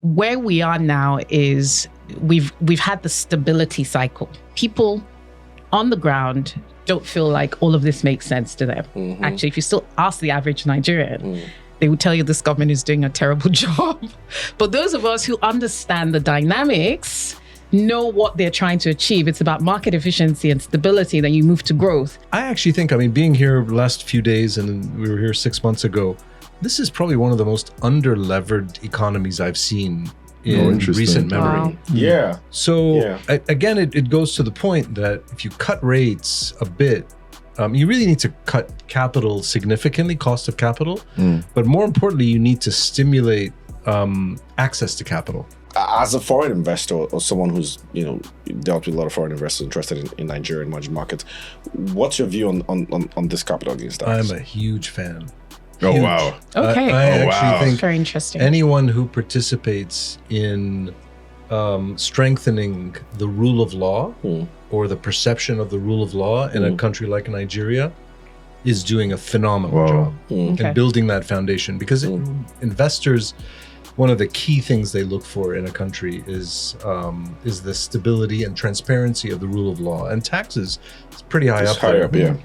where we are now is we've had the stability cycle. People on the ground don't feel like all of this makes sense to them. Mm-hmm. Actually, if you still ask the average Nigerian, they will tell you this government is doing a terrible job. But those of us who understand the dynamics know what they're trying to achieve. It's about market efficiency and stability, then you move to growth. I actually think, being here the last few days, and we were here 6 months ago, this is probably one of the most under-levered economies I've seen in recent memory. Wow. Yeah. So again, it goes to the point that if you cut rates a bit, you really need to cut capital significantly, cost of capital. But more importantly, you need to stimulate access to capital. As a foreign investor or someone who's dealt with a lot of foreign investors interested in Nigeria and emerging markets, what's your view on this capital gains tax? I'm a huge fan. Oh, Huge. wow. Okay. I actually think very interesting. anyone who participates in strengthening the rule of law or the perception of the rule of law in a country like Nigeria is doing a phenomenal job in building that foundation. Because investors, one of the key things they look for in a country is the stability and transparency of the rule of law. And taxes is pretty high up there. Yeah.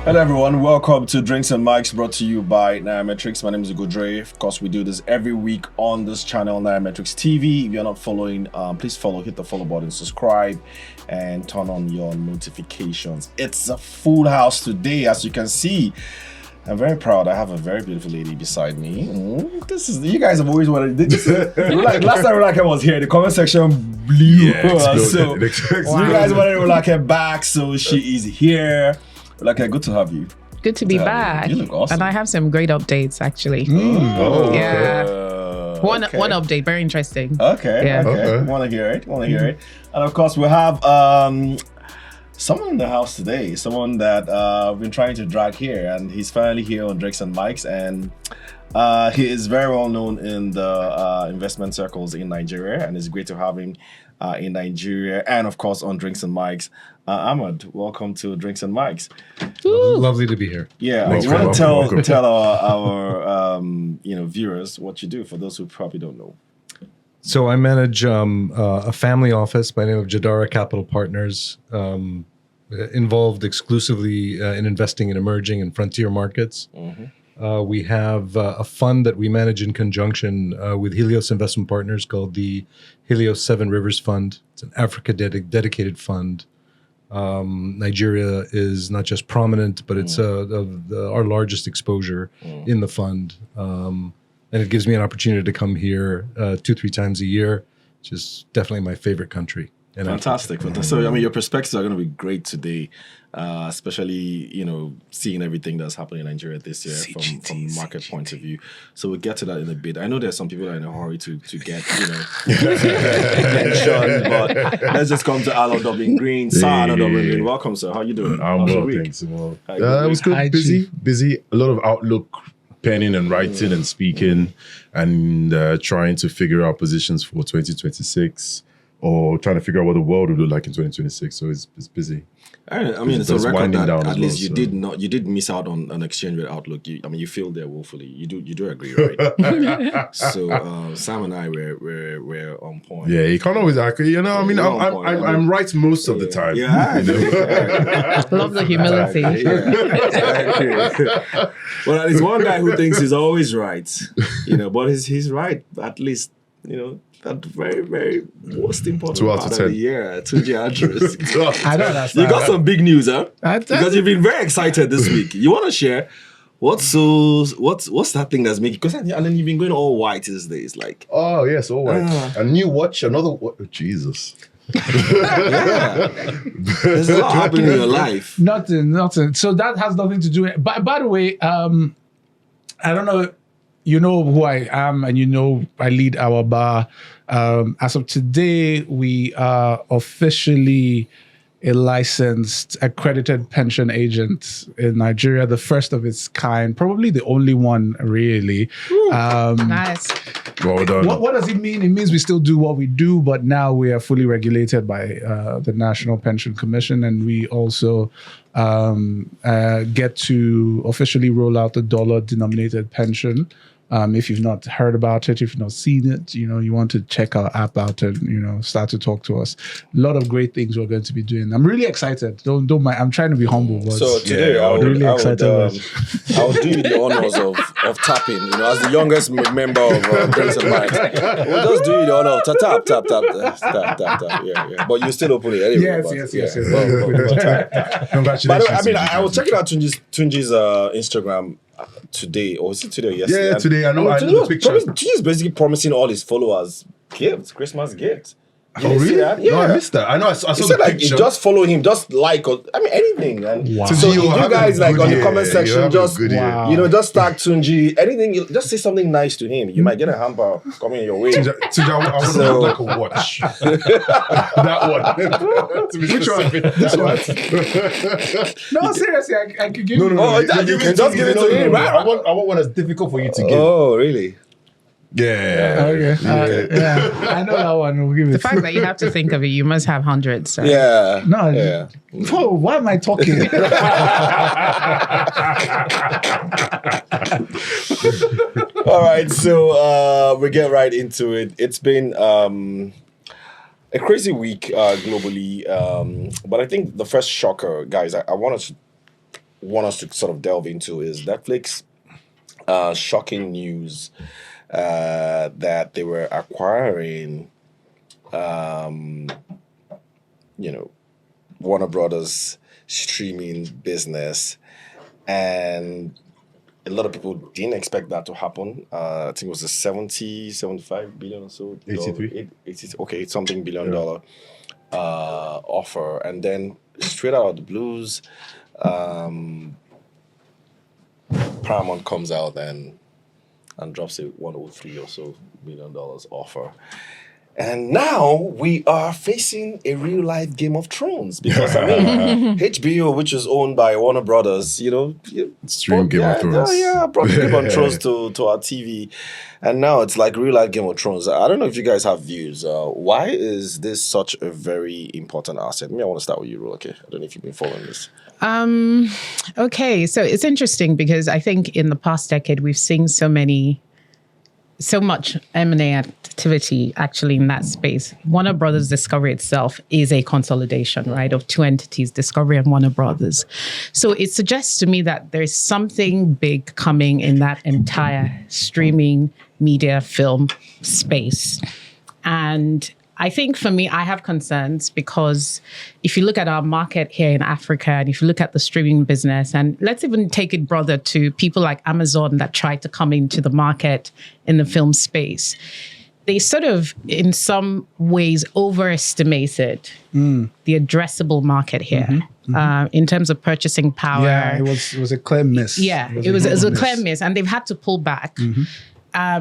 Hello everyone, welcome to Drinks and Mics, brought to you by Nairametrics. My name is Ugodre. Of course, we do this every week on this channel, Nairametrics TV. If you're not following, please follow, hit the follow button, subscribe, and turn on your notifications. It's a full house today, as you can see. I'm very proud. I have a very beautiful lady beside me. This is, you guys have always wanted this. Last time Rolake was here, the comment section blew. So you guys wanted Rolake back, so she is here. Rolake, good to have you. Good to be back. You look awesome. And I have some great updates, actually. One update, very interesting. Okay. Want to hear it. And of course, we have someone in the house today, someone that we've been trying to drag here, and he's finally here on Drinks and Mics, and he is very well known in the investment circles in Nigeria, and it's great to have him in Nigeria, and of course on Drinks and Mics. Ahmad, welcome to Drinks and Mics. Lovely to be here. Yeah, I want to tell our viewers what you do, for those who probably don't know. So I manage a family office by the name of Jadara Capital Partners, involved exclusively in investing in emerging and frontier markets. We have a fund that we manage in conjunction with Helios Investment Partners called the Helios Seven Rivers Fund. It's an Africa dedicated fund. Nigeria is not just prominent, but it's our largest exposure in the fund. And it gives me an opportunity to come here 2-3 times a year, which is definitely my favorite country. Fantastic. So, your perspectives are going to be great today, especially, seeing everything that's happening in Nigeria this year from a market point of view. So we'll get to that in a bit. I know there's some people that are in a hurry to get, mentioned, but let's just come to Arnold Dublin Green. Sir Arnold Dublin Green, welcome, sir. How you doing? I'm well, thanks. Well, it was good. Busy. A lot of outlook penning and writing and speaking and trying to figure out positions for 2026. Or trying to figure out what the world will look like in 2026. So it's busy. It's a record that at least you did miss out on an exchange rate outlook. You feel there woefully. You do agree, right? So Sam and I were on point. Yeah, you can't always agree. I'm right most of the time. Yeah, love the humility. Well, there's one guy who thinks he's always right, but he's right at least. That very, very most important part of the year, 2G address. I don't understand. You got some big news, huh? Because you've been very excited this week. You want to share what's that thing that's making? Because and then you've been going all white these days, like. Oh yes, all white. A new watch, another watch. Oh, Jesus. There's a lot happening in your life. Nothing. So that has nothing to do with. By the way, I don't know. You know who I am, and I lead our bar. As of today, we are officially a licensed, accredited pension agent in Nigeria, the first of its kind, probably the only one, really. Nice. Well done. What does it mean? It means we still do what we do, but now we are fully regulated by the National Pension Commission, and we also get to officially roll out the dollar-denominated pension. If you've not heard about it, if you've not seen it, you want to check our app out and, start to talk to us. A lot of great things we're going to be doing. I'm really excited. Don't mind. I'm trying to be humble. But So today, I would do you the honors of tapping. As the youngest member of Drinks and Mics, we'll just do you the honor of tap. Yeah. But you still open it anyway. Yes. Congratulations. By the way, I was checking out Tunji's Instagram today, or was it today or yesterday? Yeah, today. I know the picture. Tunji's basically promising all his followers gifts, Christmas gifts. Oh, really? Yeah. No, I missed that. I know. I saw He the said picture. just follow him, just like, anything. And Wow. so You you have a guys on good the year. comment You section, have a just good year. Wow. just tag Tunji, anything. Just say something nice to him. You might get a hamper coming your way. I would have like a watch. That one. Which one? This one. No, seriously, I could give you. Oh, you can just give it to him, right? I want one that's difficult for you to give. Oh, really? Yeah. Okay. I know that one. We'll give it. The fact that you have to think of it, you must have hundreds. So. Yeah. No. Yeah. Oh, why am I talking? All right, so we get right into it. It's been a crazy week globally, but I think the first shocker, guys, I want us to sort of delve into is Netflix shocking news that they were acquiring, Warner Brothers streaming business, and a lot of people didn't expect that to happen. I think it was a 75 billion or so. 83. It's something $billion dollar offer. And then straight out of the blues, Paramount comes out and drops a 103 or so $1 million offer. And now we are facing a real life Game of Thrones because HBO, which is owned by Warner Brothers, Stream Game of Thrones. Brought Game of Thrones to our TV, and now it's like real life Game of Thrones. I don't know if you guys have views. Why is this such a very important asset? I want to start with you, Rolake. I don't know if you've been following this. Okay, so it's interesting because I think in the past decade we've seen so much M&A activity actually in that space. Warner Brothers Discovery itself is a consolidation, right, of two entities, Discovery and Warner Brothers. So it suggests to me that there's something big coming in that entire streaming media film space. And I think for me, I have concerns because if you look at our market here in Africa and if you look at the streaming business, and let's even take it broader to people like Amazon that tried to come into the market in the film space, they sort of, in some ways, overestimated the addressable market here in terms of purchasing power. Yeah, it was a clear miss. Yeah, it was a clear miss, and they've had to pull back.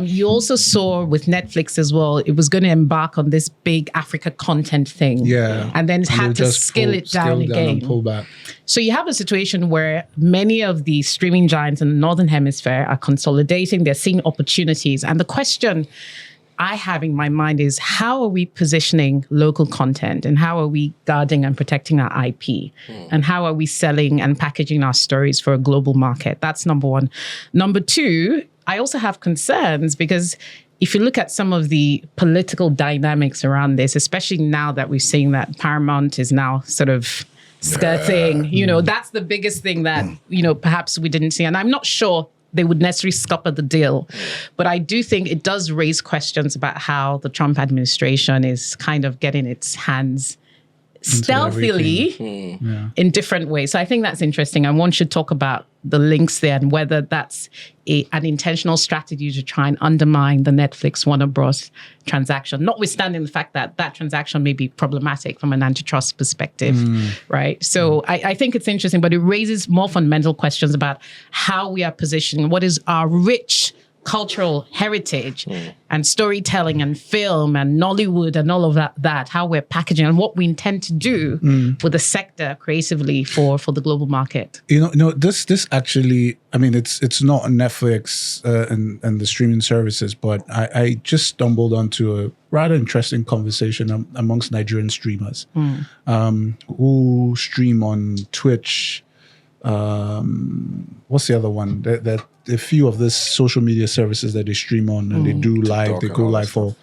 You also saw with Netflix as well, it was going to embark on this big Africa content thing. Yeah. And then had to scale it down again. And pull back. So you have a situation where many of the streaming giants in the Northern Hemisphere are consolidating, they're seeing opportunities. And the question I have in my mind is, how are we positioning local content and how are we guarding and protecting our IP? And how are we selling and packaging our stories for a global market? That's number one. Number two, I also have concerns because if you look at some of the political dynamics around this, especially now that we're seeing that Paramount is now sort of skirting, that's the biggest thing that, perhaps we didn't see. And I'm not sure they would necessarily scupper the deal. But I do think it does raise questions about how the Trump administration is kind of getting its hands stealthily in different ways. So I think that's interesting. And one should talk about the links there and whether that's an intentional strategy to try and undermine the Netflix Warner Bros. Transaction, notwithstanding the fact that that transaction may be problematic from an antitrust perspective, right? So I think it's interesting, but it raises more fundamental questions about how we are positioning, what is our rich cultural heritage and storytelling and film and Nollywood and all of that, how we're packaging and what we intend to do with the sector creatively for the global market. This actually, I mean, it's not on Netflix and the streaming services, but I just stumbled onto a rather interesting conversation amongst Nigerian streamers who stream on Twitch. What's the other one? That a few of these social media services that they stream on and they do live, TikTok, they go live for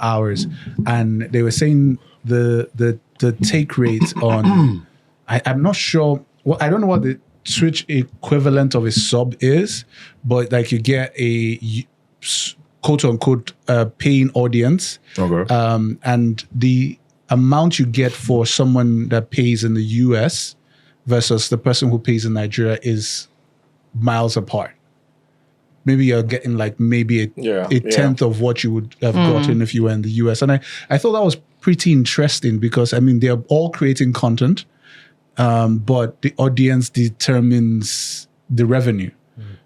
hours, and they were saying the take rate on I'm not sure. Well, I don't know what the Twitch equivalent of a sub is, but like you get a quote unquote paying audience, and the amount you get for someone that pays in the US versus the person who pays in Nigeria is miles apart. Maybe you're getting like a tenth of what you would have gotten if you were in the US. And I thought that was pretty interesting because, I mean, they're all creating content, but the audience determines the revenue.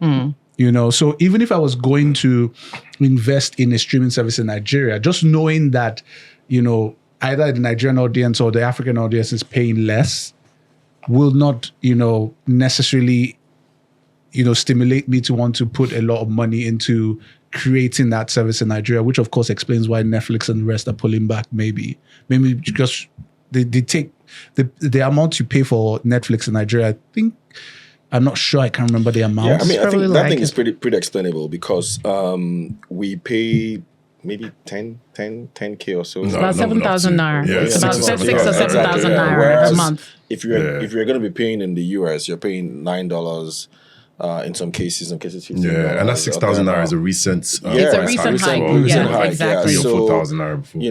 So even if I was going to invest in a streaming service in Nigeria, just knowing that, either the Nigerian audience or the African audience is paying less will not, necessarily, stimulate me to want to put a lot of money into creating that service in Nigeria, which of course explains why Netflix and the rest are pulling back. Maybe because they take the amount you pay for Netflix in Nigeria. I'm not sure. I can't remember the amount. Yeah, I mean, I think that thing is pretty explainable because we pay maybe 10K or so. It's about 7,000 naira. Yeah, it's about 6 or 7,000 naira Whereas a month. If you're going to be paying in the US, you're paying $9. In some cases, $15. Yeah, and that 6,000 naira is a recent. It's a recent hike. Recent hike. Exactly. Yeah. So 4,000 naira before.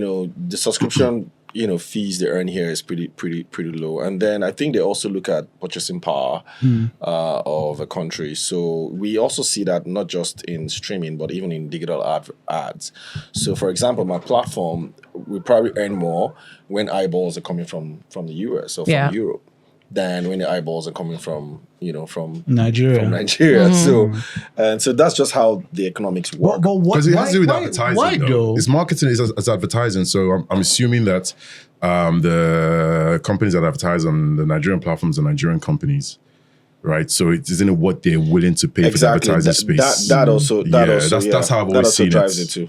The subscription, fees they earn here is pretty low. And then I think they also look at purchasing power of a country. So we also see that not just in streaming, but even in digital ads. So for example, my platform, we probably earn more when eyeballs are coming from the US or from Europe than when the eyeballs are coming from Nigeria. So that's just how the economics work. Because it has to do with advertising. Why though? It's marketing as advertising. So I'm assuming that the companies that advertise on the Nigerian platforms are Nigerian companies. Right, so it isn't what they're willing to pay for the advertising space. That's how I've always seen drives it too.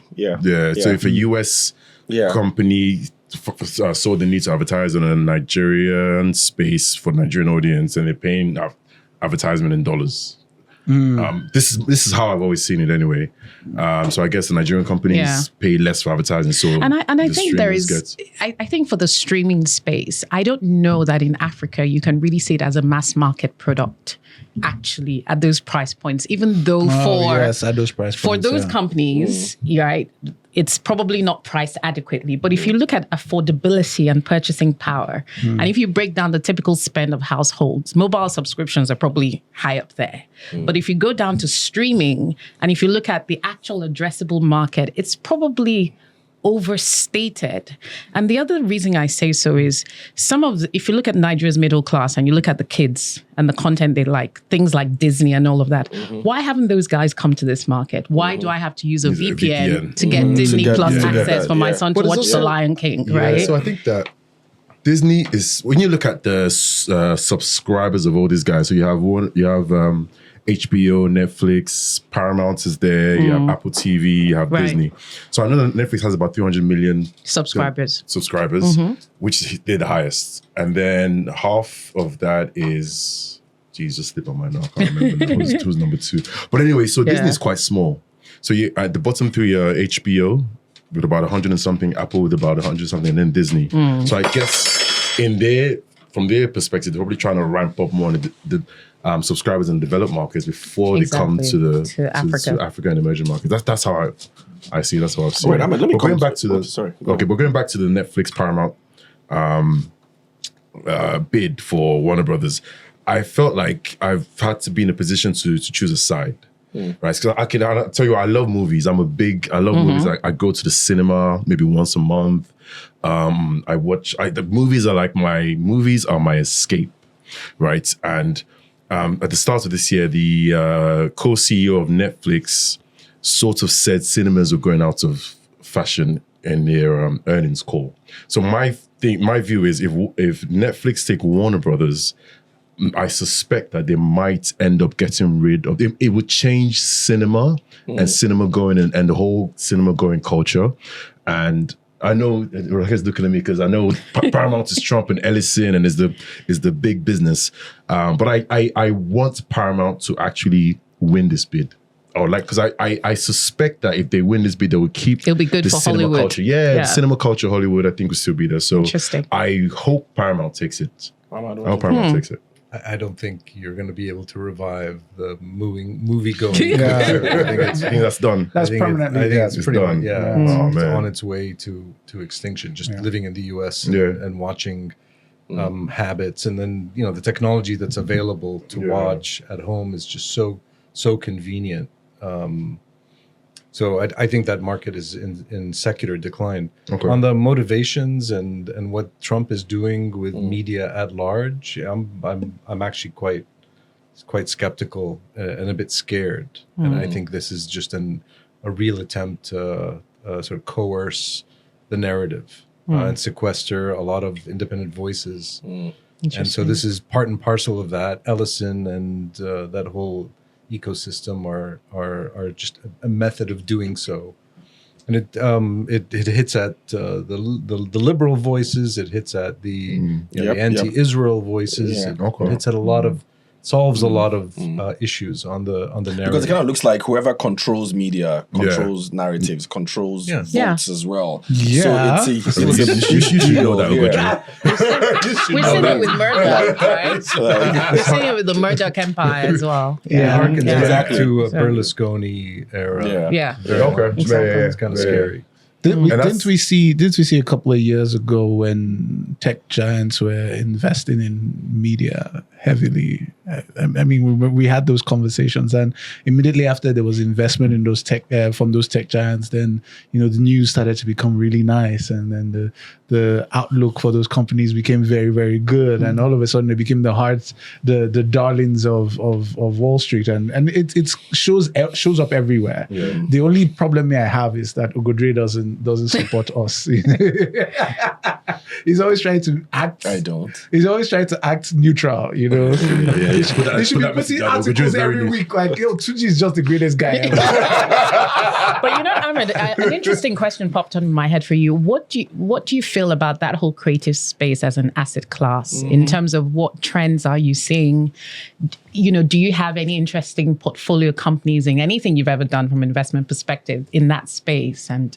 So if a US company saw the need to advertise on a Nigerian space for Nigerian audience, and they're paying advertisement in dollars. This is how I've always seen it anyway. So I guess the Nigerian companies pay less for advertising. So I think there is. I think for the streaming space, I don't know that in Africa you can really see it as a mass market product. Actually, at those price points, even though at those price points, for those companies, right, it's probably not priced adequately. But if you look at affordability and purchasing power, and if you break down the typical spend of households, mobile subscriptions are probably high up there. But if you go down to streaming, and if you look at the actual addressable market, it's probably overstated. And the other reason I say so is if you look at Nigeria's middle class and you look at the kids and the content they like, things like Disney and all of that, why haven't those guys come to this market? Why do I have to use a VPN to get Disney Plus access for my son to watch The Lion King, right? So I think that Disney is, when you look at the subscribers of all these guys, so you have HBO, Netflix, Paramount is there, you have Apple TV, you have Disney. So I know that Netflix has about 300 million subscribers, which they're the highest. And then half of that is, Jesus, slip on my now, I can't remember now, who's number 2. But anyway, so Disney is quite small. So you, at the bottom 3 are HBO with about 100 and something, Apple with about 100 something, and then Disney. So I guess from their perspective, they're probably trying to ramp up more on the subscribers in developed markets before they come to Africa and emerging markets. That's how I see it. That's how I've seen it. Let me going back to the we're going back to the Netflix Paramount bid for Warner Brothers. I felt like I've had to be in a position to choose a side. Right, because I'll tell you, I love movies. I love movies. I go to the cinema maybe once a month. The movies are my escape, right? And at the start of this year, the co-CEO of Netflix sort of said cinemas are going out of fashion in their earnings call. So my view is if Netflix take Warner Brothers, I suspect that they might end up getting rid of it. It would change cinema and cinema going and the whole cinema going culture. And I know Rolake looking at me because I know Paramount is Trump and Ellison and is the big business. But I want Paramount to actually win this bid. Or because I suspect that if they win this bid, they will keep It'll be good the for cinema Hollywood. culture. Yeah, cinema culture, Hollywood, I think will still be there. So Interesting. I hope Paramount takes it. I hope Paramount takes it. I don't think you're going to be able to revive the movie going. I think that's done. That's permanently. I think it's pretty done. much, Oh, it's man. on its way to extinction. Just living in the U.S. Yeah. and watching habits, and then the technology that's available to watch at home is just so convenient. So I think that market is in secular decline. Okay. On the motivations and what Trump is doing with media at large, I'm actually quite skeptical and a bit scared. And I think this is just a real attempt to sort of coerce the narrative and sequester a lot of independent voices. And so this is part and parcel of that. Ellison and that whole ecosystem are just a method of doing so, and it hits at the liberal voices. It hits at the the anti-Israel voices. Yeah. It hits at a lot of solves a lot of issues on the narrative. Because it kind of looks like whoever controls media controls narratives, controls votes as well. Yeah. So it's a You should know that, We're seeing it with Murdoch, right? We're seeing it with the Murdoch empire as well. harkens back Exactly. to a Berlusconi era. Yeah. Okay. It's kind of scary. Didn't we see a couple of years ago when tech giants were investing in media heavily? I mean, we had those conversations, and immediately after there was investment in those tech from those tech giants, then the news started to become really nice, and then the outlook for those companies became very, very good, and all of a sudden they became the darlings of Wall Street, and it shows up everywhere. Yeah. The only problem I have is that Ogodre doesn't support us. He's always trying to act. I don't. He's always trying to act neutral. They should be putting articles every week like, yo, Tuji is just the greatest guy ever. But Ahmed, an interesting question popped into my head for you. What do you feel about that whole creative space as an asset class in terms of what trends are you seeing? Do you have any interesting portfolio companies in anything you've ever done from an investment perspective in that space? And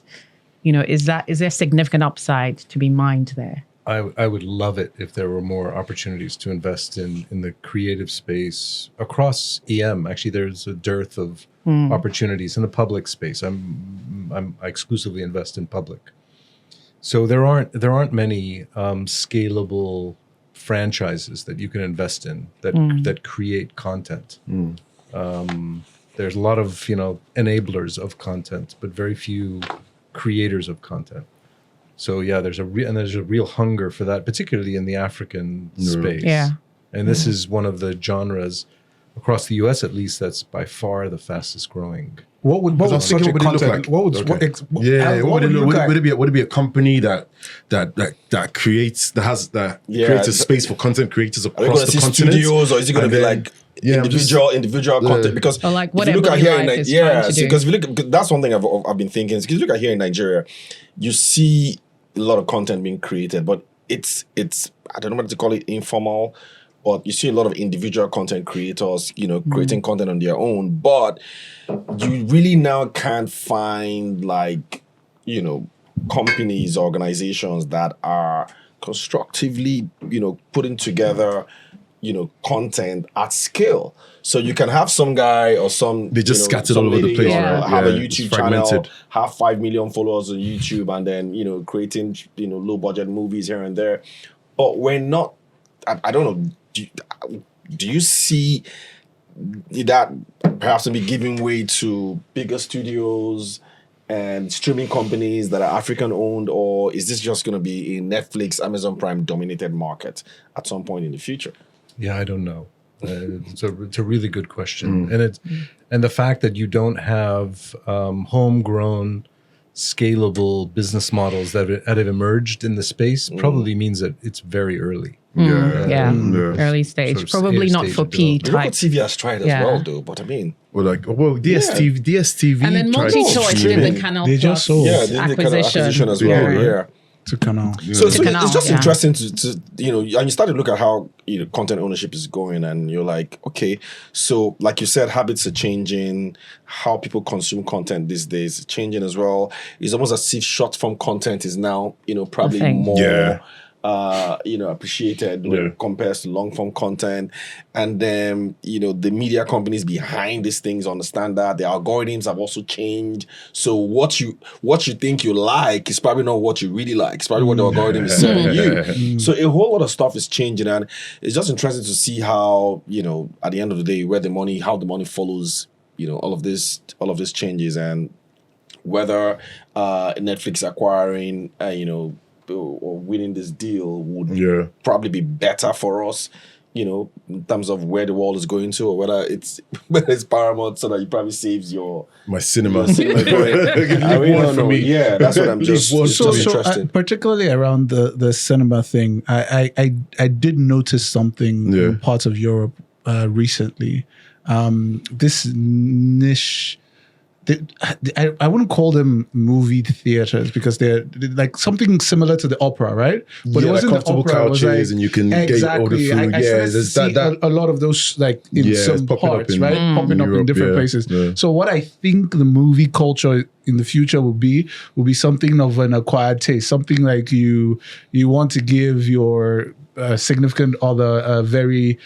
is there significant upside to be mined there? I would love it if there were more opportunities to invest in the creative space across EM. Actually, there's a dearth of opportunities in the public space. I exclusively invest in public, so there aren't many scalable franchises that you can invest in that create content. There's a lot of enablers of content, but very few creators of content. So there's a real hunger for that, particularly in the African space. Yeah. And this is one of the genres across the US, at least, that's by far the fastest growing. What would such a content? Would it be a company that creates creates a space for content creators across the continent? Studios, or is it going to be like individual content? Because or like if you look at here in Nigeria, do. because that's one thing I've been thinking. Because if you look at here in Nigeria, you see a lot of content being created, but it's I don't know what to call it, informal. Or you see a lot of individual content creators, creating content on their own, but you really now can't find companies, organizations that are constructively, putting together, content at scale. So you can have some guy or they just scattered all over the place, right? Have a YouTube channel, have 5 million followers on YouTube, and then creating low budget movies here and there. But we're not. I don't know. Do you see that perhaps be giving way to bigger studios and streaming companies that are African owned, or is this just going to be a Netflix, Amazon Prime dominated market at some point in the future? Yeah, I don't know. It's a really good question, and the fact that you don't have homegrown, scalable business models that have emerged in the space probably means that it's very early. Early stage, Sort of probably not stage for of PE Local type. TV has tried as well, though. But I mean, DSTV And then tried multi-choice did streaming. the Canal They just Plus sold. yeah, they did the kind of acquisition as well. Yeah. Yeah. to Canal. So Canal, it's just yeah. interesting to and you start to look at how content ownership is going, and you're like, okay, so like you said, habits are changing, how people consume content these days is changing as well. It's almost as if short form content is now probably thing. more appreciated when it compares to long form content. And then the media companies behind these things understand that the algorithms have also changed. So what you think you like is probably not what you really like. It's probably what the algorithm is selling you. So a whole lot of stuff is changing, and it's just interesting to see how at the end of the day how the money follows all of this changes, and whether Netflix acquiring or winning this deal would probably be better for us, in terms of where the world is going to, or whether it's Paramount, so that it probably saves my cinema. going. I really don't know. Yeah, that's what I'm just. It's just interesting. Particularly around the cinema thing, I did notice something in parts of Europe recently. This niche. I wouldn't call them movie theaters because they're like something similar to the opera, right? But it wasn't like comfortable the opera. couches, It was like, and you can get all the food. I There's see a lot of those like in some parts, right? Popping up in Europe, different places. Yeah. So what I think the movie culture in the future will be something of an acquired taste, something like you want to give your significant other a very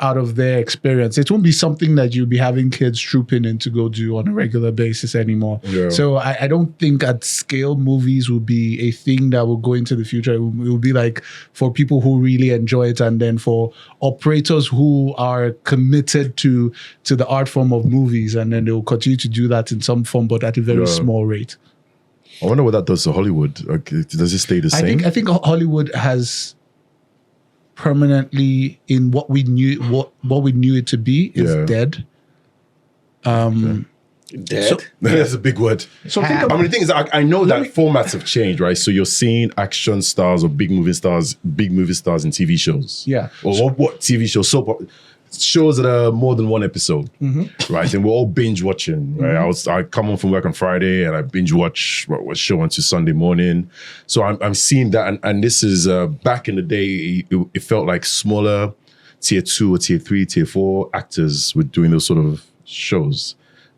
out of their experience. It won't be something that you'll be having kids trooping in to go do on a regular basis anymore. So I don't think at scale movies will be a thing that will go into the future. It will be like for people who really enjoy it, and then for operators who are committed to the art form of movies, and then they will continue to do that in some form, but at a very small rate. I wonder what that does to Hollywood. Does it stay the same? I think Hollywood has permanently in what we knew it to be is dead. Dead? So, That's a big word. So think about, the thing is, I know that formats have changed, right? So you're seeing action stars or big movie stars in TV shows. Yeah. Or what TV shows? Shows that are more than one episode, right? And we're all binge watching, right? I come home from work on Friday and I binge watch what was show until Sunday morning. So I'm seeing that, and this is back in the day, it felt like smaller tier 2 or tier 3, tier 4 actors were doing those sort of shows.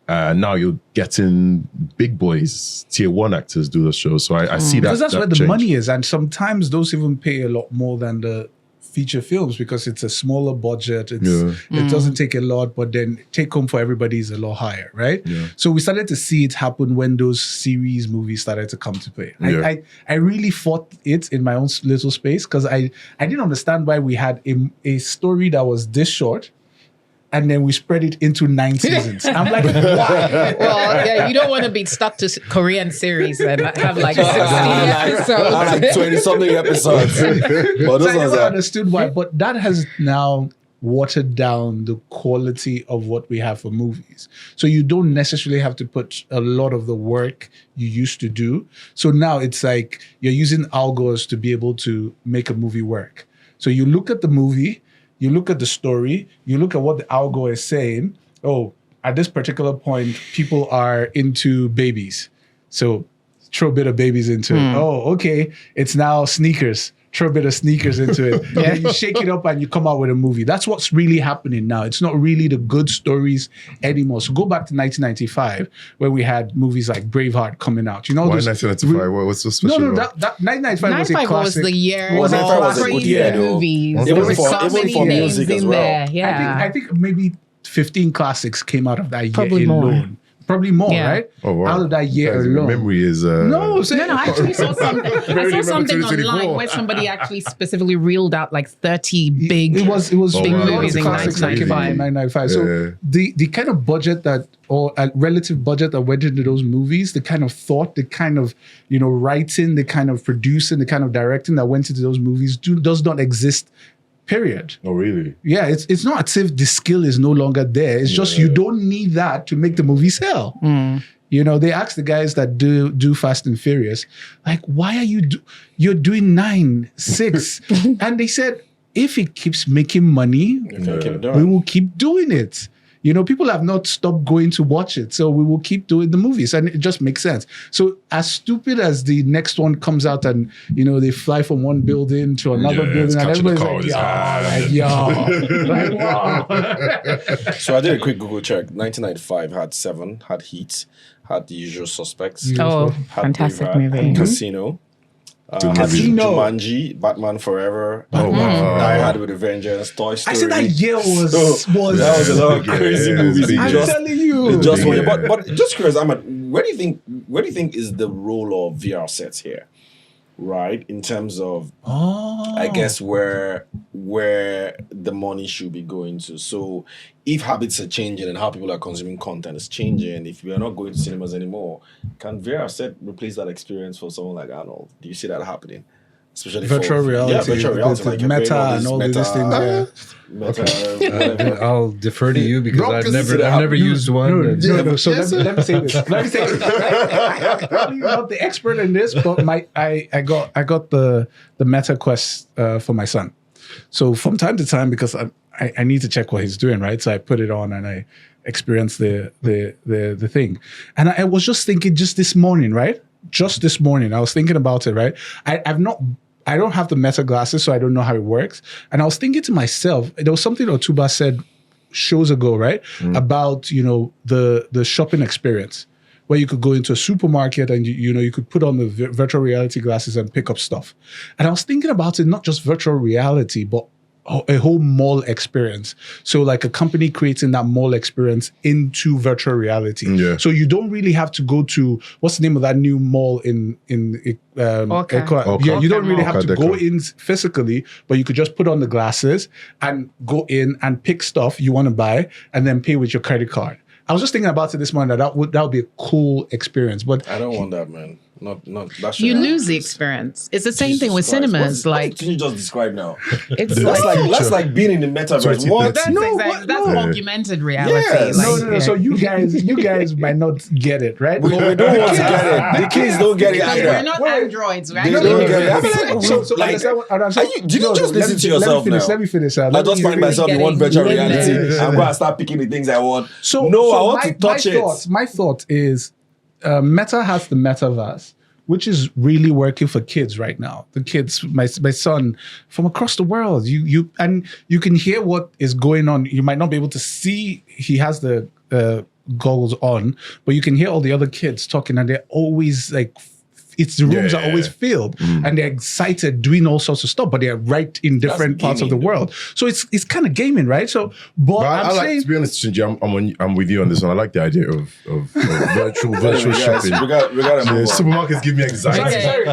Now you're getting big boys, tier 1 actors do those shows. So I see that. Because that's where the change. money is, and sometimes those even pay a lot more than the feature films because it's a smaller budget. It doesn't take a lot, but then take home for everybody is a lot higher, right? So we started to see it happen when those series movies started to come to play. I really fought it in my own little space because I didn't understand why we had a story that was this short and then we spread it into 9 seasons. I'm like, why? Well, yeah, you don't want to be stuck to Korean series and have like 16 episodes. Like 20-something episodes. But So I never understood why, but that has now watered down the quality of what we have for movies. So you don't necessarily have to put a lot of the work you used to do. So now it's like you're using algos to be able to make a movie work. So you look at the movie, you look at the story, you look at what the algo is saying. Oh, at this particular point, people are into babies. So throw a bit of babies into it. Oh, okay. It's now sneakers. Throw a bit of sneakers into it. And then you shake it up and you come out with a movie. That's what's really happening now. It's not really the good stories anymore. So go back to 1995 where we had movies like Braveheart coming out. You know, why 1995? What's so special? No, that 1995 was a 95 classic. was the year. Well, 95 was a good crazy year, though. movies. Even There were for- so even many for names music as in well. there. Yeah. I think maybe 15 classics came out of that year Probably more. alone. Probably more, Yeah. right? Oh, wow. Out of that year Guys, alone. memory is No, I actually saw something. I saw remember something 2024. online where somebody actually specifically reeled out like 30 big. It was Oh, big wow. movies in Classics 1995. 1995. So Yeah. the kind of budget that or a relative budget that went into those movies, the kind of thought, the kind of writing, the kind of producing, the kind of directing that went into those movies does not exist period. Oh, really? Yeah, it's not as if the skill is no longer there. It's just you don't need that to make the movie sell. You know, they ask the guys that do Fast and Furious, like, why are you're doing 9, 6? And they said, if it keeps making money, we will keep doing it. You know, people have not stopped going to watch it, so we will keep doing the movies, and it just makes sense. So as stupid as the next one comes out and, you know, they fly from one building to another building and everybody's like, wow. So I did a quick Google check. 1995 had 7, had Heat, had The Usual Suspects. Oh, had fantastic Braveheart, movie. Casino. Casino. Jumanji, Batman Forever. Oh, wow. Die Hard with a Vengeance, Toy Story. I said that year was that was a lot of crazy movies. big. I'm telling you. Just Big, one year. But just curious, Ahmad, where do you think is the role of VR sets here? Right? In terms of I guess where the money should be going to. So if habits are changing and how people are consuming content is changing, if we are not going to cinemas anymore, can VR set replace that experience for someone like Arnold? Do you see that happening? Especially virtual reality. Yeah, virtual reality. The Like Meta and all these things. Meta. I'll defer to you because Rob, I've 'cause never used one. No. So let me say this. Let me say this. I'm probably not the expert in this, but I got the Meta Quest for my son. So from time to time, because I need to check what he's doing, right? So I put it on and I experience the thing. And I was just thinking just this morning, right? Just this morning, I was thinking about it, right? I don't have the Meta glasses, so I don't know how it works. And I was thinking to myself, there was something Otuba said shows ago, right? About, you know, the shopping experience, where you could go into a supermarket and, you know, you could put on the virtual reality glasses and pick up stuff. And I was thinking about it, not just virtual reality, but a whole mall experience. So like a company creating that mall experience into virtual reality. Yeah. So you don't really have to go to, what's the name of that new mall in Orca. Yeah, you don't really Mall. have to go in physically, but you could just put on the glasses and go in and pick stuff you want to buy and then pay with your credit card. I was just thinking about it this morning that would be a cool experience, but I don't want that, man. Not that. You lose the experience. It's the same thing with cinemas. What did you just describe now? It's That's like being in the metaverse. What? That's exactly, that's augmented reality. Yes. Like, no. So you guys might not get it, right? We don't want to get it. The kids don't get it because either. we're not androids, right? They don't get it. So Like, understand, did you just listen to yourself now? Let me finish. I just find myself in one virtual reality. Yeah. I'm going to start picking the things I want. I So want to touch it. My thought is, Meta has the metaverse, which is really working for kids right now. The kids, my son from across the world, you can hear what is going on. You might not be able to see. He has the goggles on, but you can hear all the other kids talking, and they're always like. The rooms are always filled, and they're excited doing all sorts of stuff, but they're right in different parts of the world. So it's kind of gaming, right? So, but I like, to be honest, Shinji, I'm with you on this one. I like the idea of virtual shopping. We got to move on. Supermarkets give me anxiety. Okay.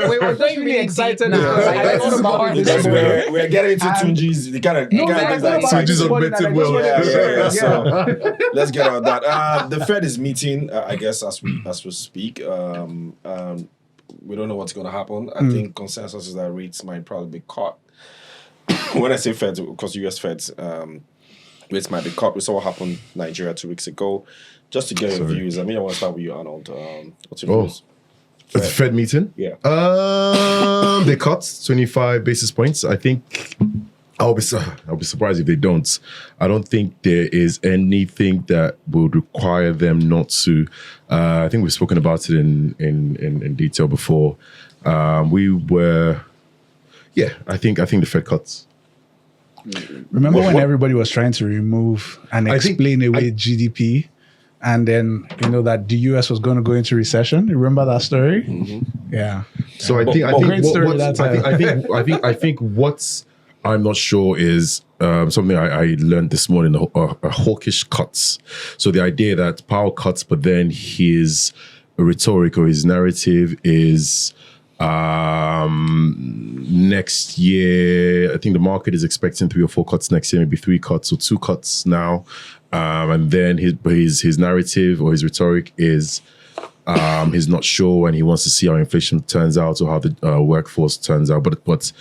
We were just really excited now. I thought about this Because morning. we're getting into Tunji's, the kind of things that excite Tunji's you. augmented world. Yeah. So let's get on that. The Fed is meeting, I guess, as we speak. We don't know what's going to happen. I think consensus is that rates might probably be cut. When I say Fed, because US Feds, rates might be cut. We saw what happened in Nigeria 2 weeks ago. Just to get your views, I mean, I want to start with you, Arnold. What's your views? The Fed meeting? Yeah. They cut 25 basis points. I think I'll be surprised if they don't. I don't think there is anything that would require them not to. I think we've spoken about it in detail before. I think the Fed cuts. Remember when everybody was trying to remove and explain away GDP, and then that the US was going to go into recession? You remember that story? Mm-hmm. Yeah. So I think what's I'm not sure is something I learned this morning, a hawkish cuts. So the idea that Powell cuts, but then his rhetoric or his narrative is next year, I think the market is expecting 3 or 4 cuts next year, maybe 3 cuts or 2 cuts now. And then his narrative or his rhetoric is he's not sure and he wants to see how inflation turns out or how the workforce turns out. But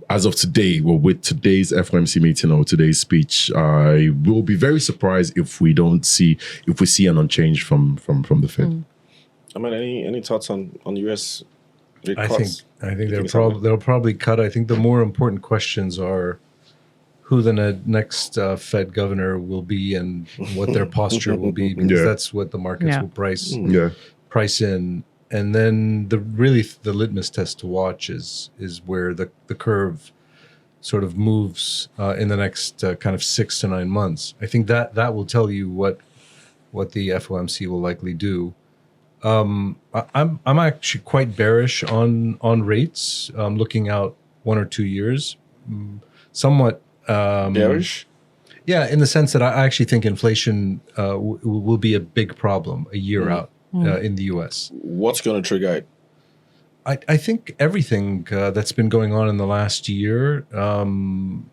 as of today, well, with today's FOMC meeting or today's speech, I will be very surprised if we see an unchanged from the Fed. I mean, any thoughts on US rate I cuts? think they'll probably cut. I think the more important questions are who the next Fed governor will be and what their posture will be, because that's what the markets will price in. And then the litmus test to watch is where the curve sort of moves in the next kind of 6 to 9 months. I think that will tell you what the FOMC will likely do. I'm actually quite bearish on rates, looking out 1 or 2 years, somewhat bearish. Yeah, in the sense that I actually think inflation will be a big problem a year out in the U.S. What's going to trigger it? I think everything that's been going on in the last year, the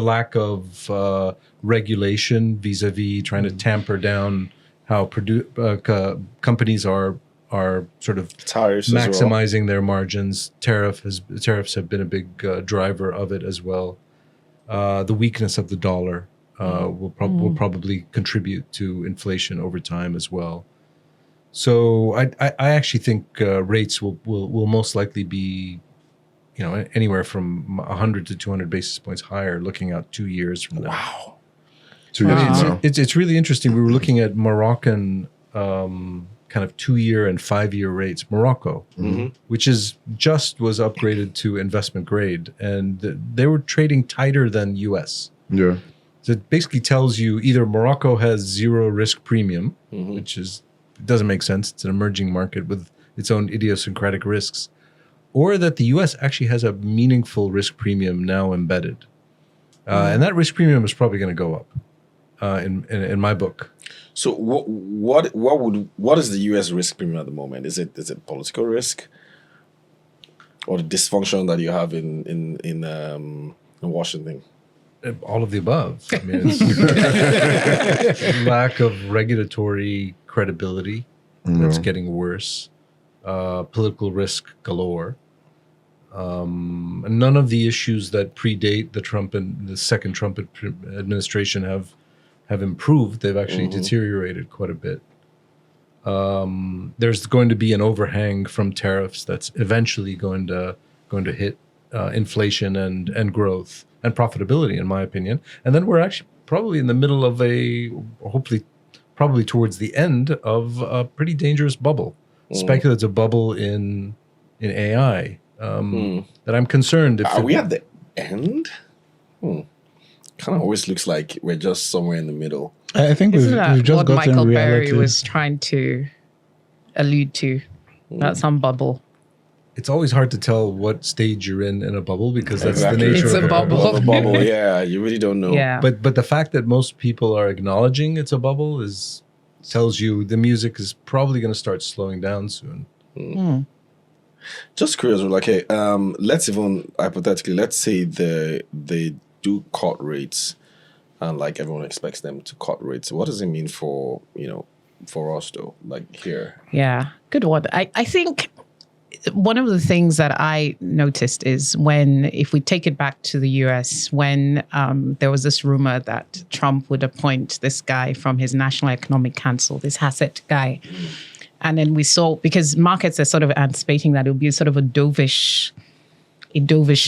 lack of regulation vis-a-vis trying to tamper down how companies are sort of maximizing their margins. Tariffs have been a big driver of it as well. The weakness of the dollar will probably contribute to inflation over time as well. So I actually think rates will most likely be, anywhere from 100 to 200 basis points higher looking out 2 years from now. Wow. 2 years from now. It's really interesting. We were looking at Moroccan kind of 2-year and 5-year rates. Morocco, which was upgraded to investment grade, and they were trading tighter than U.S. Yeah. So it basically tells you either Morocco has zero risk premium, which doesn't make sense. It's an emerging market with its own idiosyncratic risks, or that the U.S. actually has a meaningful risk premium now embedded, and that risk premium is probably going to go up. In my book. So what is the U.S. risk premium at the moment? Is it political risk, or the dysfunction that you have in Washington? All of the above. I mean, it's lack of regulatory credibility that's getting worse. Political risk galore. And none of the issues that predate the second Trump administration have improved. They've actually deteriorated quite a bit. There's going to be an overhang from tariffs that's eventually going to hit inflation and growth and profitability, in my opinion. And then we're actually probably in the middle of probably towards the end of a pretty dangerous bubble, speculative bubble in AI. That I'm concerned. Are we at the end? Kind of always looks like we're just somewhere in the middle. I think we've just what gotten Michael reality. Berry was trying to allude to, about some bubble. It's always hard to tell what stage you're in a bubble, because that's the nature It's of a bubble. A bubble, yeah. You really don't know. Yeah. But the fact that most people are acknowledging it's a bubble tells you the music is probably going to start slowing down soon. Just curious, like, hey, let's even hypothetically, let's say they do cut rates, and like everyone expects them to cut rates. What does it mean for us though, like here? Yeah, good one. I think one of the things that I noticed is if we take it back to the US, when there was this rumor that Trump would appoint this guy from his National Economic Council, this Hassett guy. And then we saw, because markets are sort of anticipating that it would be sort of a dovish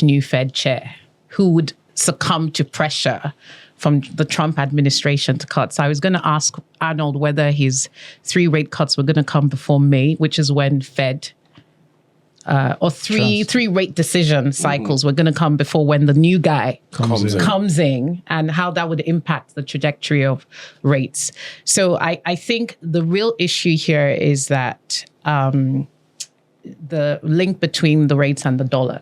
new Fed chair who would succumb to pressure from the Trump administration to cut. So I was going to ask Arnold whether his 3 rate cuts were going to come before May, which is when Fed, or three rate decision cycles were going to come before when the new guy comes in, and how that would impact the trajectory of rates. So I think the real issue here is that the link between the rates and the dollar,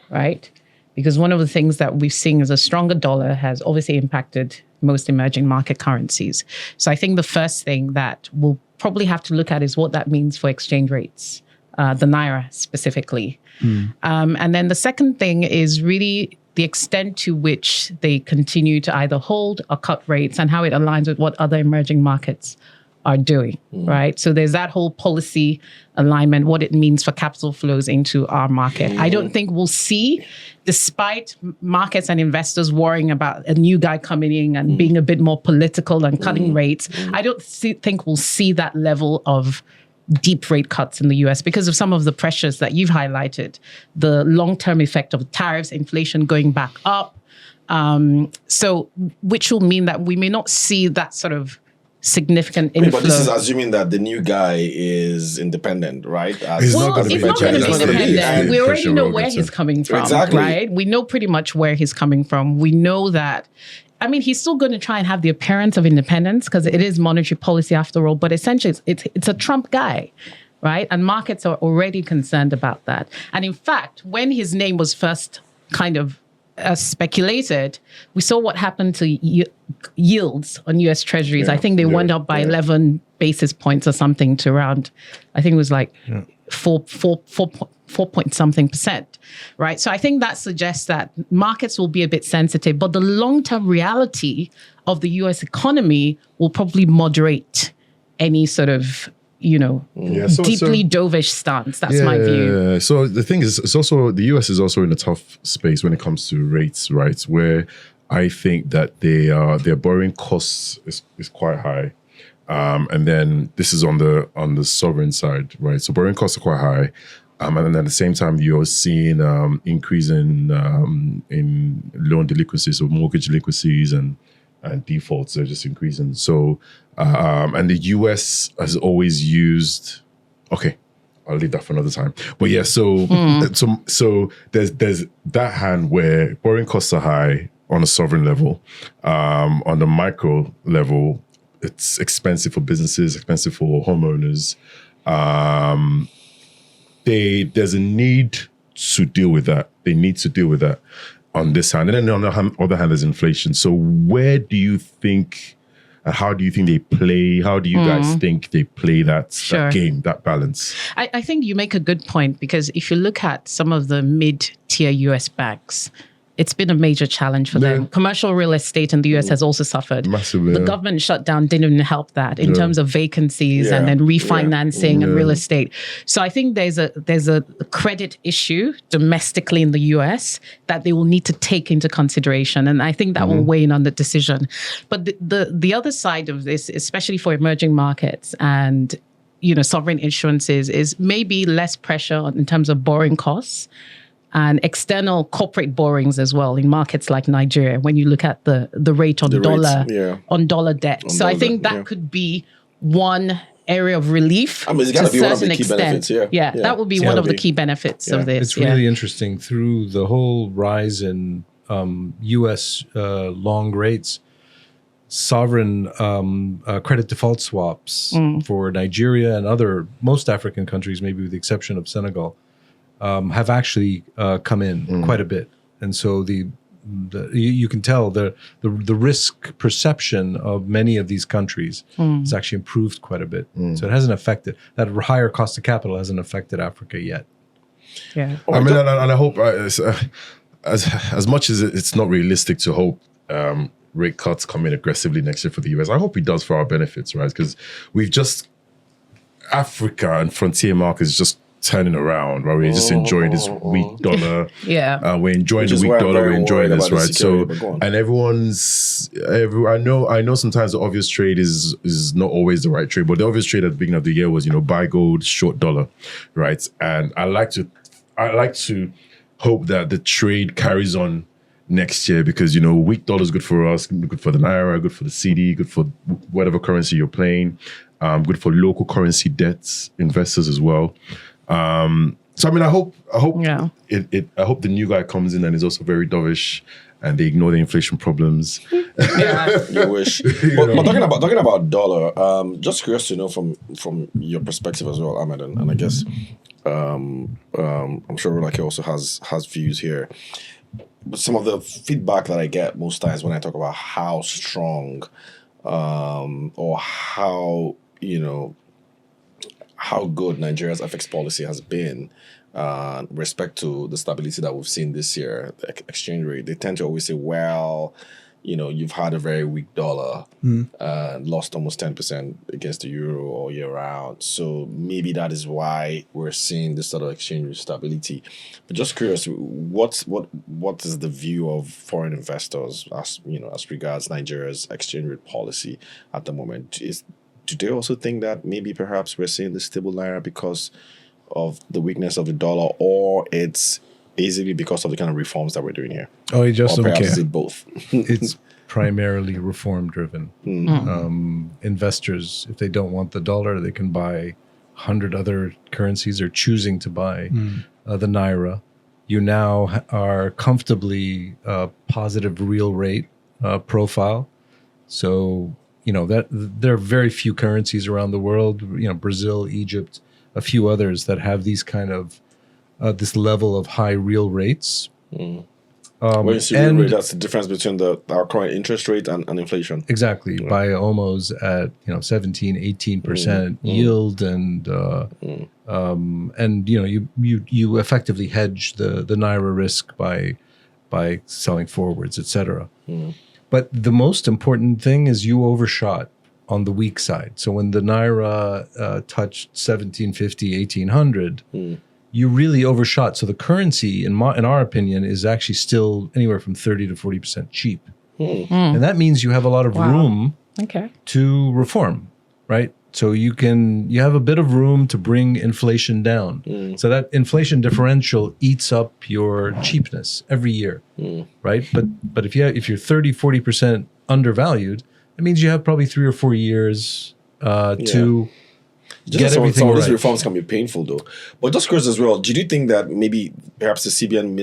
right? Because one of the things that we've seen is a stronger dollar has obviously impacted most emerging market currencies. So I think the first thing that we'll probably have to look at is what that means for exchange rates, the Naira specifically. And then the second thing is really the extent to which they continue to either hold or cut rates, and how it aligns with what other emerging markets are doing, right? So there's that whole policy alignment, what it means for capital flows into our market. I don't think we'll see, despite markets and investors worrying about a new guy coming in and being a bit more political and cutting rates, I don't think we'll see that level of deep rate cuts in the US because of some of the pressures that you've highlighted, the long-term effect of tariffs, inflation going back up. So which will mean that we may not see that sort of significant inflow. But this is assuming that the new guy is independent, right? He's not going to be independent. We already know where he's coming from, right? We know pretty much where he's coming from. We know that, I mean, he's still going to try and have the appearance of independence because it is monetary policy after all, but essentially it's a Trump guy, right? And markets are already concerned about that. And in fact, when his name was first kind of speculated, we saw what happened to yields on US Treasuries. I think they went up by 11 basis points or something to around, I think it was like 4 point something percent, right? So I think that suggests that markets will be a bit sensitive, but the long-term reality of the US economy will probably moderate any sort of deeply dovish stance. That's my view. So the thing is, it's also the US is also in a tough space when it comes to rates, right? Where I think that their borrowing costs is quite high. And then this is on the sovereign side, right? So borrowing costs are quite high. And then at the same time, you're seeing increase in loan delinquencies, so mortgage delinquencies and defaults are just increasing. So, and the US has always used, okay, I'll leave that for another time. But yeah, so there's that hand where borrowing costs are high on a sovereign level. On the micro level, it's expensive for businesses, expensive for homeowners. There's a need to deal with that. They need to deal with that on this hand. And then on the other hand, there's inflation. So where do you think, and how do you think they play? How do you guys think they play that game, that balance? I think you make a good point, because if you look at some of the mid-tier US banks, it's been a major challenge for them. Commercial real estate in the US has also suffered. Massively. The government shutdown didn't even help that in terms of vacancies and then refinancing and real estate. So I think there's a credit issue domestically in the US that they will need to take into consideration. And I think that will weigh in on the decision. But the other side of this, especially for emerging markets and sovereign issuances, is maybe less pressure in terms of borrowing costs and external corporate borrowings as well in markets like Nigeria, when you look at the rate on dollar debt. So I think that could be one area of relief. I mean, it's got to be one of the key benefits. That would be one of the key benefits of this. It's really interesting. Through the whole rise in U.S. long rates, sovereign credit default swaps for Nigeria and most African countries, maybe with the exception of Senegal, have actually come in quite a bit. And so you can tell the risk perception of many of these countries has actually improved quite a bit. So it hasn't affected, that higher cost of capital hasn't affected Africa yet. Yeah. I mean, and I hope as much as it's not realistic to hope rate cuts come in aggressively next year for the US, I hope it does for our benefits, right? Because Africa and frontier markets just turning around, right? We're just enjoying this weak dollar. We're enjoying the weak dollar. We're enjoying this, right? So, and I know sometimes the obvious trade is not always the right trade, but the obvious trade at the beginning of the year was, buy gold, short dollar, right? And I like to hope that the trade carries on next year, because weak dollar is good for us, good for the naira, good for the CD, good for whatever currency you're playing, good for local currency debts investors as well. So I mean, I hope the new guy comes in and is also very dovish, and they ignore the inflation problems. You wish. But talking about dollar, just curious to know from your perspective as well, Ahmad, and I guess I'm sure Rolake also has views here. But some of the feedback that I get most times when I talk about how strong or how good Nigeria's FX policy has been respect to the stability that we've seen this year, the exchange rate, they tend to always say, well, you've had a very weak dollar, lost almost 10% against the euro all year round. So maybe that is why we're seeing this sort of exchange rate stability. But just curious, what is the view of foreign investors as regards Nigeria's exchange rate policy at the moment? Do they also think that maybe perhaps we're seeing the stable naira because of the weakness of the dollar, or it's basically because of the kind of reforms that we're doing here? Oh, you just or don't perhaps care. it both? It's primarily reform driven. Investors, if they don't want the dollar, they can buy 100 other currencies. They're choosing to buy the naira. You now are comfortably positive real rate profile. So, that there are very few currencies around the world, Brazil, Egypt, a few others that have these kind of this level of high real rates. When you see real rate, that's the difference between our current interest rate and inflation. Exactly. Buy almost at 17, 18% yield, and you effectively hedge the naira risk by selling forwards, etc. But the most important thing is you overshot on the weak side. So when the naira touched 1750, 1800, you really overshot. So the currency, in our opinion, is actually still anywhere from 30 to 40% cheap. And that means you have a lot of room to reform, right? So you have a bit of room to bring inflation down. So that inflation differential eats up your cheapness every year, right? But if you're 30, 40% undervalued, it means you have probably 3 or 4 years to get everything some of right. these reforms can be painful, though. But just curious as well, did you think that maybe perhaps the CBN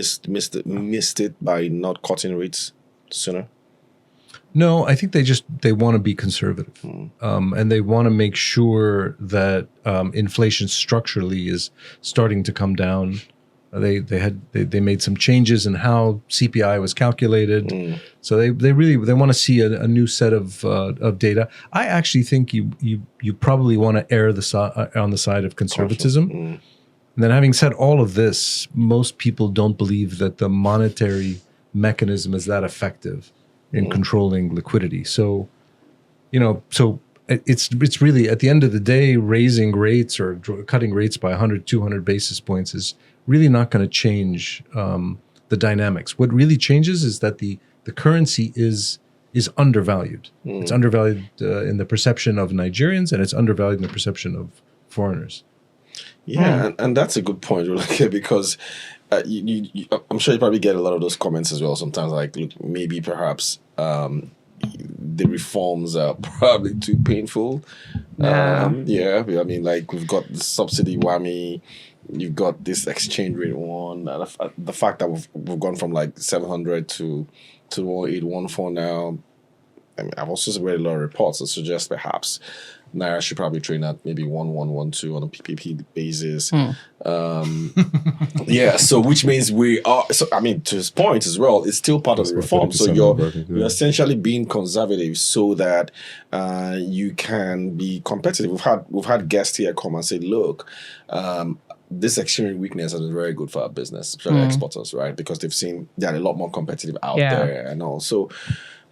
missed it by not cutting rates sooner? No, I think they want to be conservative, and they want to make sure that inflation structurally is starting to come down. They made some changes in how CPI was calculated, so they want to see a new set of data. I actually think you probably want to err on the side of conservatism. And then, having said all of this, most people don't believe that the monetary mechanism is that effective in controlling liquidity. So, it's really, at the end of the day, raising rates or cutting rates by 100, 200 basis points is really not going to change the dynamics. What really changes is that the currency is undervalued. It's undervalued in the perception of Nigerians, and it's undervalued in the perception of foreigners. Yeah, and that's a good point, Rolake, because I'm sure you probably get a lot of those comments as well sometimes, like, look, maybe perhaps the reforms are probably too painful. I mean, like, we've got the subsidy whammy, you've got this exchange rate one, and the fact that we've gone from like 700 to 1814 now. I mean, I've also read a lot of reports that suggest perhaps naira should probably trade at maybe 1112 on a PPP basis. So which means we are. So I mean, to his point as well, it's still part of the reform. So you're essentially being conservative so that you can be competitive. We've had guests here come and say, look, this exchange weakness is very good for our business, especially exporters, right? Because they've seen they're a lot more competitive out there and all. So,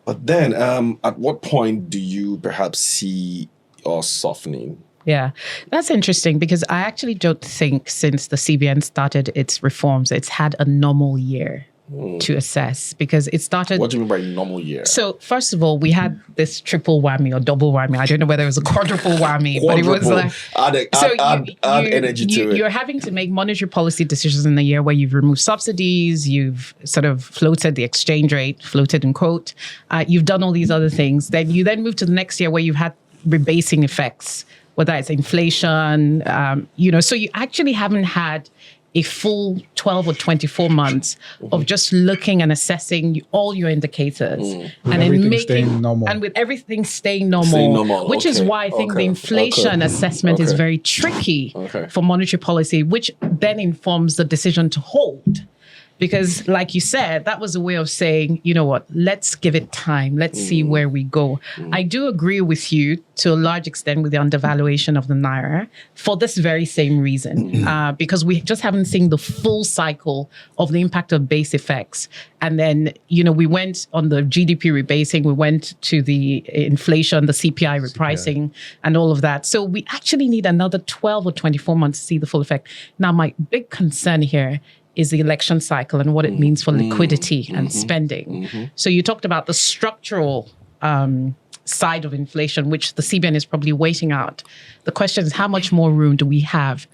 but then at what point do you perhaps see us softening? Yeah, that's interesting, because I actually don't think since the CBN started its reforms, it's had a normal year to assess, because it started... What do you mean by normal year? So first of all, we had this triple whammy or double whammy. I don't know whether it was a quadruple whammy, but it was like... Add energy to it. You're having to make monetary policy decisions in a year where you've removed subsidies, you've sort of floated the exchange rate, floated in quote, you've done all these other things. Then you move to the next year where you've had rebasing effects, whether it's inflation, so you actually haven't had a full 12 or 24 months of just looking and assessing all your indicators and with everything staying normal, which is why I think the inflation assessment is very tricky for monetary policy, which then informs the decision to hold. Because like you said, that was a way of saying, you know what, let's give it time. Let's see where we go. I do agree with you to a large extent with the undervaluation of the Naira for this very same reason, because we just haven't seen the full cycle of the impact of base effects. And then, we went on the GDP rebasing, we went to the inflation, the CPI repricing, and all of that. So we actually need another 12 or 24 months to see the full effect. Now, my big concern here is the election cycle and what it means for liquidity and spending. So you talked about the structural side of inflation, which the CBN is probably waiting out. The question is, how much more room do we have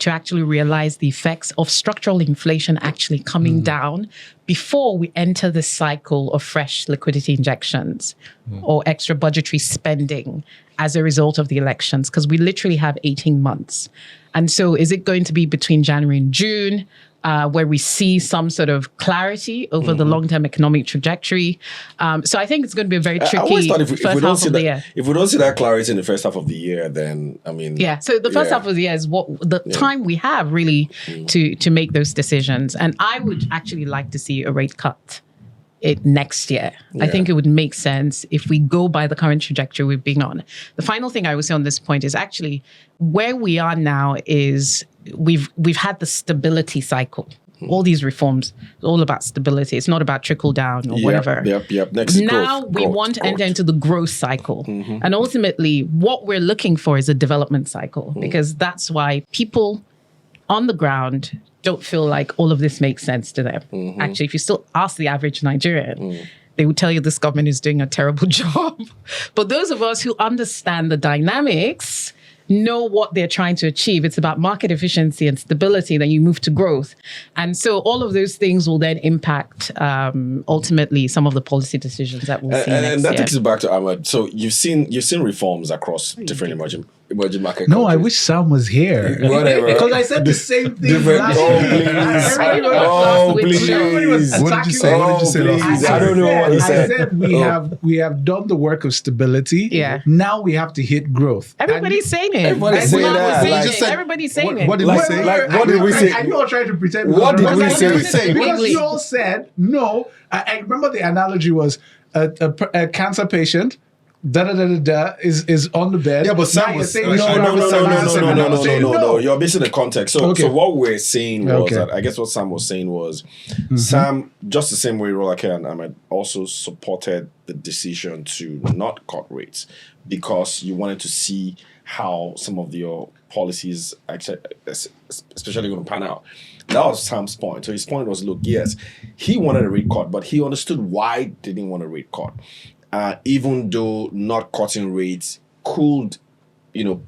to actually realize the effects of structural inflation actually coming down before we enter this cycle of fresh liquidity injections or extra budgetary spending as a result of the elections? Because we literally have 18 months. And so is it going to be between January and June, where we see some sort of clarity over the long-term economic trajectory? So I think it's going to be a very tricky first half of the year. If we don't see that clarity in the first half of the year, then, Yeah, so the first half of the year is what the time we have really to make those decisions. And I would actually like to see a rate cut next year. I think it would make sense if we go by the current trajectory we've been on. The final thing I would say on this point is actually where we are now is we've had the stability cycle. All these reforms, all about stability. It's not about trickle down or whatever. Next, now we want to enter into the growth cycle. And ultimately, what we're looking for is a development cycle, because that's why people on the ground don't feel like all of this makes sense to them. Actually, if you still ask the average Nigerian, they would tell you this government is doing a terrible job. But those of us who understand the dynamics know what they're trying to achieve. It's about market efficiency and stability. Then you move to growth. And so all of those things will then impact ultimately some of the policy decisions that we'll see next year. And that takes us back to Ahmad. So you've seen reforms across different emerging market No, countries. I wish Sam was here. Whatever. Because I said the same thing last please. Everybody was What did you say? What did you say last please. week? I don't know what he said. I said we have done the work of stability. Yeah. Now we have to hit growth. Everybody's saying it. Everybody's saying that. Everybody's Everybody's saying it. What did we say? What did we say? And you all trying to pretend. What did we say? Because you all said no. I remember the analogy was a cancer patient. Is on the bed. Yeah, but Sam was saying no. You're missing the context. So what we're saying was that I guess what Sam was saying was Sam, just the same way Rolake and Ahmed also supported the decision to not cut rates because you wanted to see how some of your policies actually, especially going to pan out. That was Sam's point. So his point was, look, yes, he wanted a rate cut, but he understood why he didn't want a rate cut. Even though not cutting rates could,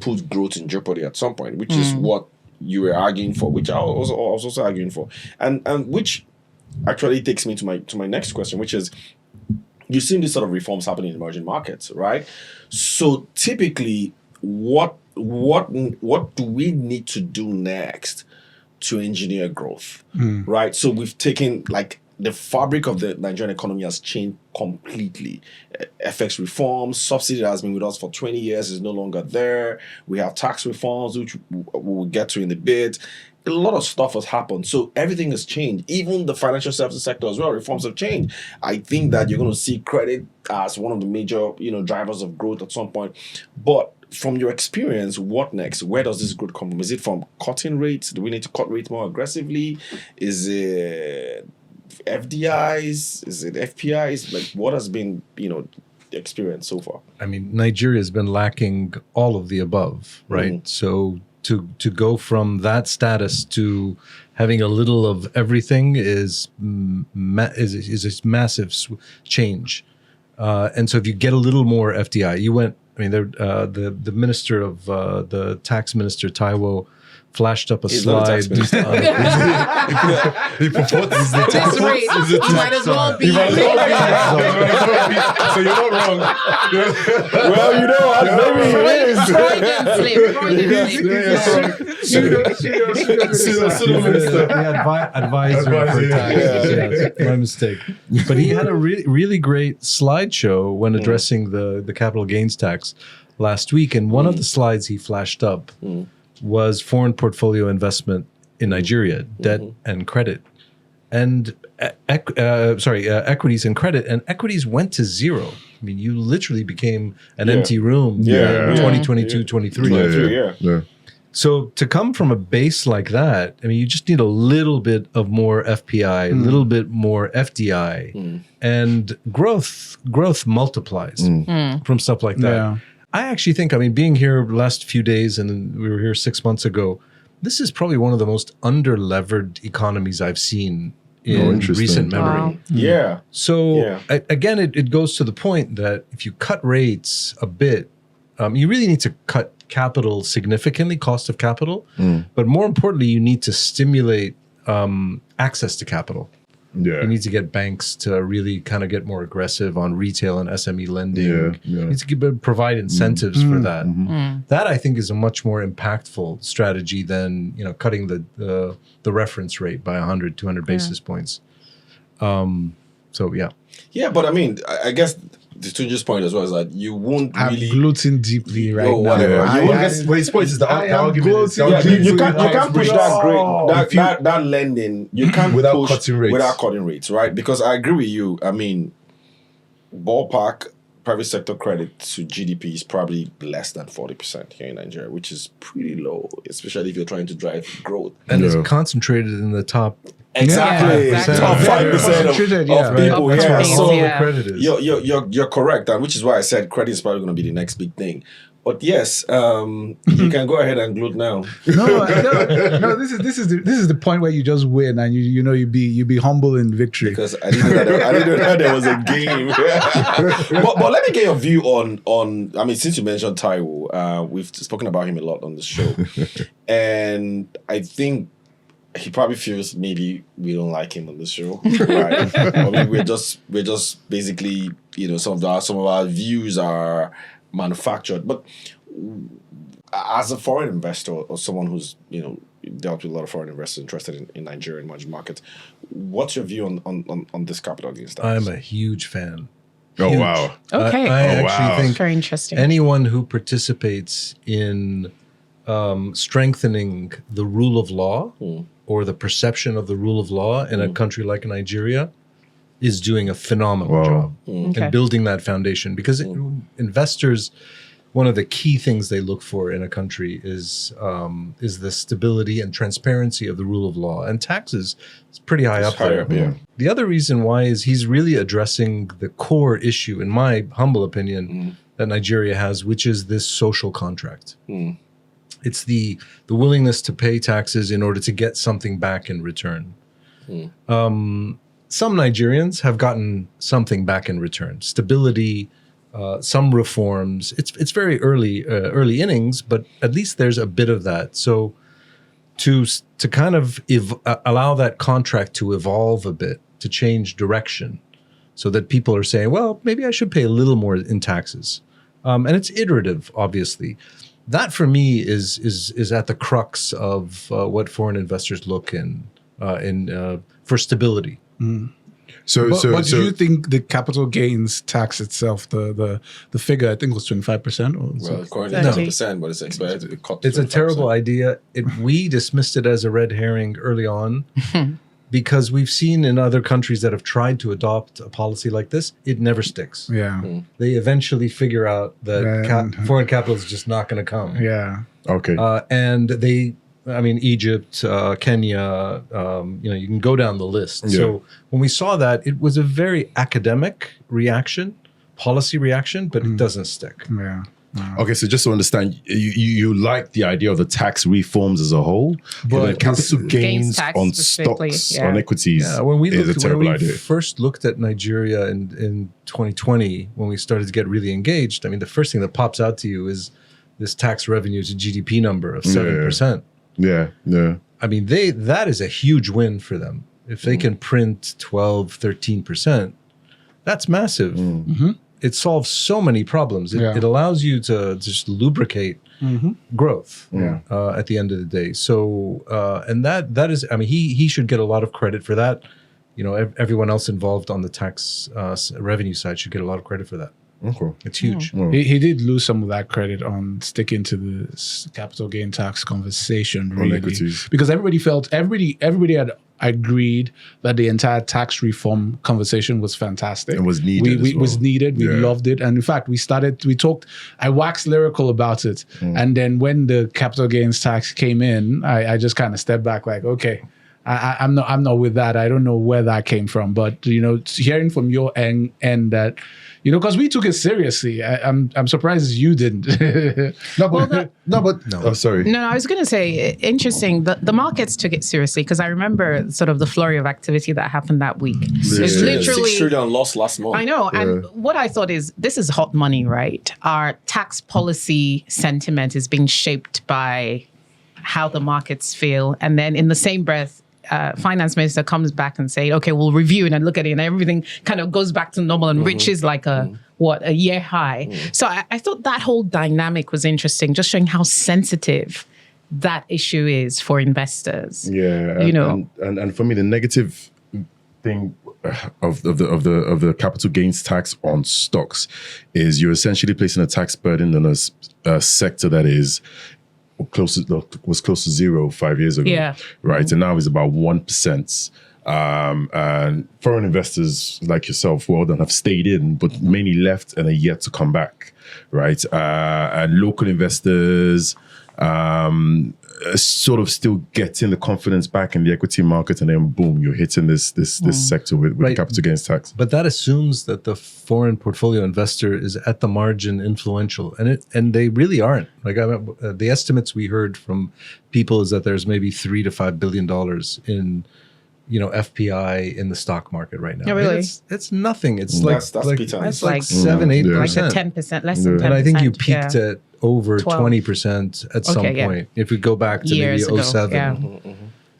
put growth in jeopardy at some point, which is what you were arguing for, which I was also arguing for, and which actually takes me to my next question, which is, you've seen these sort of reforms happening in emerging markets, right? So typically, what do we need to do next to engineer growth, right? So we've taken the fabric of the Nigerian economy has changed completely. FX reforms, subsidy that has been with us for 20 years is no longer there. We have tax reforms, which we'll get to in a bit. A lot of stuff has happened. So everything has changed. Even the financial services sector as well, reforms have changed. I think that you're going to see credit as one of the major, drivers of growth at some point. But from your experience, what next? Where does this growth come from? Is it from cutting rates? Do we need to cut rates more aggressively? Is it FDIs? Is it FPIs? What has been, the experience so far? I mean, Nigeria has been lacking all of the above, right? So to go from that status to having a little of everything is a massive change. And so if you get a little more FDI, the minister of the tax minister, Taiwo, flashed up a slide. He's not a tax minister. He purports the tax minister. He might as well be. So you're not wrong. Well, you know what? Maybe it is. Advisor for taxes. Yes, my mistake. But he had a really great slideshow when addressing the capital gains tax last week, and one of the slides he flashed up was foreign portfolio investment in Nigeria, debt and credit. and equities and credit, and equities went to zero. I mean, you literally became an empty room in 2022, 23. Yeah. So to come from a base like that, I mean, you just need a little bit of more FPI, a little bit more FDI, and growth multiplies from stuff like that. Yeah. I actually think, I mean, being here the last few days, and we were here 6 months ago, this is probably one of the most under-levered economies I've seen in recent memory. Wow. Yeah. So again, it goes to the point that if you cut rates a bit, you really need to cut capital significantly, cost of capital. But more importantly, you need to stimulate access to capital. Yeah. You need to get banks to really kind of get more aggressive on retail and SME lending. You need to provide incentives for that. That I think is a much more impactful strategy than cutting the reference rate by 100, 200 basis points. So yeah. Yeah, but I mean, I guess to Tunji's point as well is that you won't I'm really gluten deeply right now. whatever. Yeah. You won't Well, his point is the argument is you can't push that lending. You can't without push cutting rates. without cutting rates, right? Because I agree with you. I mean, ballpark private sector credit to GDP is probably less than 40% here in Nigeria, which is pretty low, especially if you're trying to drive growth. And it's concentrated in the top. Exactly. Yeah, exactly. Top 5% of people. That's where So all the credit is. you're correct, and which is why I said credit is probably going to be the next big thing. But yes, you can go ahead and gloat now. No. This is the point where you just win, and you be humble in victory. Because I didn't know that there was a game. but let me get your view on. I mean, since you mentioned Taiwo, we've spoken about him a lot on the show, and I think he probably feels maybe we don't like him on the show, right? I mean, we're just basically some of our views are manufactured. But as a foreign investor or someone who's dealt with a lot of foreign investors interested in Nigeria and emerging markets, what's your view on this capital gains tax? I'm a huge fan. Oh, Huge. wow. Okay. I actually think Very interesting. anyone who participates in strengthening the rule of law or the perception of the rule of law in a country like Nigeria is doing a phenomenal job in building that foundation. Because investors, one of the key things they look for in a country is the stability and transparency of the rule of law. And taxes is pretty high up there. The other reason why is he's really addressing the core issue, in my humble opinion, that Nigeria has, which is this social contract. It's the willingness to pay taxes in order to get something back in return. Some Nigerians have gotten something back in return. Stability, some reforms. It's very early innings, but at least there's a bit of that. So to kind of allow that contract to evolve a bit, to change direction, so that people are saying, well, maybe I should pay a little more in taxes. And it's iterative, obviously. That for me is at the crux of what foreign investors look in for stability. So do you think the capital gains tax itself, the figure I think was 25%? Well, according to 10%, but it's expected to be cut. It's a terrible idea. We dismissed it as a red herring early on because we've seen in other countries that have tried to adopt a policy like this, it never sticks. Yeah. They eventually figure out that foreign capital is just not going to come. Yeah. Okay. And Egypt, Kenya, you can go down the list. Yeah. So when we saw that, it was a very academic reaction, policy reaction, but it doesn't stick. Yeah. Okay, so just to understand, you like the idea of the tax reforms as a whole, but capital gains tax on specifically, stocks, on equities when we is a terrible idea. first looked at Nigeria in 2020, when we started to get really engaged, I mean, the first thing that pops out to you is this tax revenue to GDP number of 7%. Yeah. I mean, that is a huge win for them. If they can print 12, 13%, that's massive. It solves so many problems. It allows you to just lubricate growth at the end of the day. So, and that is, I mean, he should get a lot of credit for that. Everyone else involved on the tax revenue side should get a lot of credit for that. Okay. It's huge. He did lose some of that credit on sticking to the capital gain tax conversation, really, equities. because everybody had agreed that the entire tax reform conversation was fantastic. It was needed. It was needed. We Yeah. loved it. And in fact, we talked, I waxed lyrical about it. And then when the capital gains tax came in, I just kind of stepped back like, okay, I'm not with that. I don't know where that came from. But, hearing from your end that, because we took it seriously. I'm surprised you didn't. Oh, sorry. No, I was going to say, interesting. The markets took it seriously because I remember sort of the flurry of activity that happened that week. It's literally 6 trillion lost last month. I know. And what I thought is, this is hot money, right? Our tax policy sentiment is being shaped by how the markets feel. And then in the same breath, finance minister comes back and say, okay, we'll review it and look at it, and everything kind of goes back to normal and reaches like a year high. So I thought that whole dynamic was interesting, just showing how sensitive that issue is for investors. Yeah, and for me, the negative thing of the capital gains tax on stocks is you're essentially placing a tax burden on a sector that was close to zero 5 years ago, right? And now it's about 1%. And foreign investors like yourself, well done, have stayed in, but many left and are yet to come back, right? And local investors sort of still getting the confidence back in the equity market, and then boom, you're hitting this sector with capital gains tax. But that assumes that the foreign portfolio investor is at the margin influential, and they really aren't. Like the estimates we heard from people is that there's maybe $3 to $5 billion in FPI in the stock market right now. Oh, really? It's nothing. It's That's like Peter. it's like 7-8%. Like a 10%, less than 10%. And I think you peaked yeah. at over 12. 20% at some point. If we go back to Years maybe ago, 07. yeah.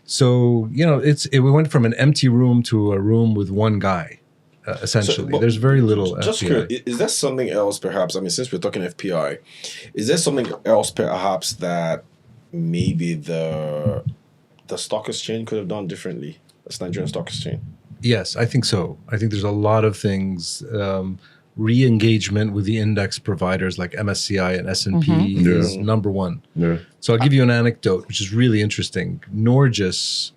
So, we went from an empty room to a room with one guy, essentially. So, there's very little Just FPI. curious, is there something else perhaps, since we're talking FPI, is there something else perhaps that maybe the stock exchange could have done differently? That's Nigerian Stock Exchange. Yes, I think so. I think there's a lot of things. Re-engagement with the index providers like MSCI and S&P is number one. Yeah. So I'll give you an anecdote, which is really interesting. Norgis,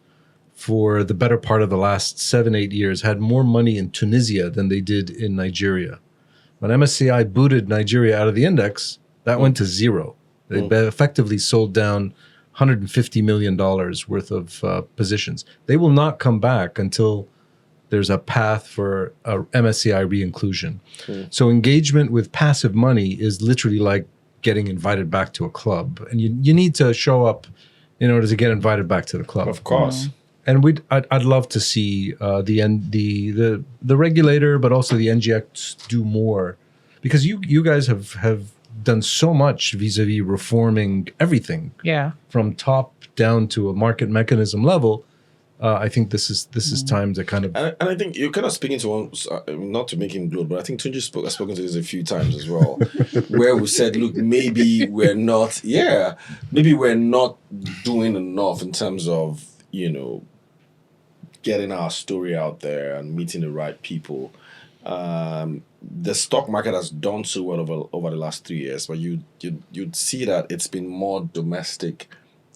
for the better part of the last 7-8 years, had more money in Tunisia than they did in Nigeria. When MSCI booted Nigeria out of the index, that went to zero. They effectively sold down $150 million worth of positions. They will not come back until there's a path for a MSCI re-inclusion. So engagement with passive money is literally like getting invited back to a club. And you need to show up in order to get invited back to the club. Of course. And I'd love to see the regulator, but also the NGX do more. Because you guys have done so much vis-a-vis reforming everything. Yeah. From top down to a market mechanism level. I think this is time to kind of... And I think you're kind of speaking to one, not to make him gloat, but I think Tunji has spoken to this a few times as well, where we said, look, maybe we're not doing enough in terms of, getting our story out there and meeting the right people. The stock market has done so well over the last 3 years, but you'd see that it's been more domestic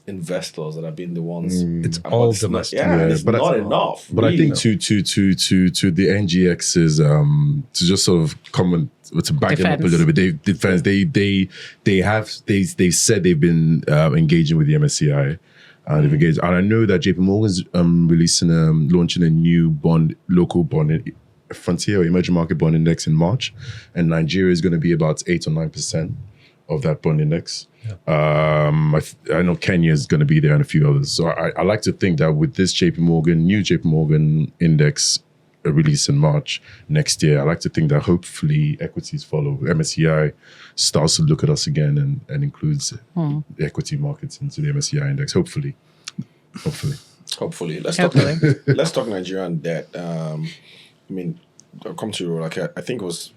investors that have been the ones. It's all domestic. It's but not enough. But really. I think to the NGX's to just sort of come to back them up a little bit. They said they've been engaging with the MSCI. They've engaged, and I know that JP Morgan's launching a new local bond, frontier or emerging market bond index in March, and Nigeria is going to be about 8 or 9% of that bond index. I know Kenya is going to be there and a few others. So I like to think that with this new JP Morgan index release in March next year, I like to think that hopefully equities follow. MSCI starts to look at us again and includes the equity markets into the MSCI index. Hopefully. Let's talk Nigerian debt. I'll come to Rolake. I think was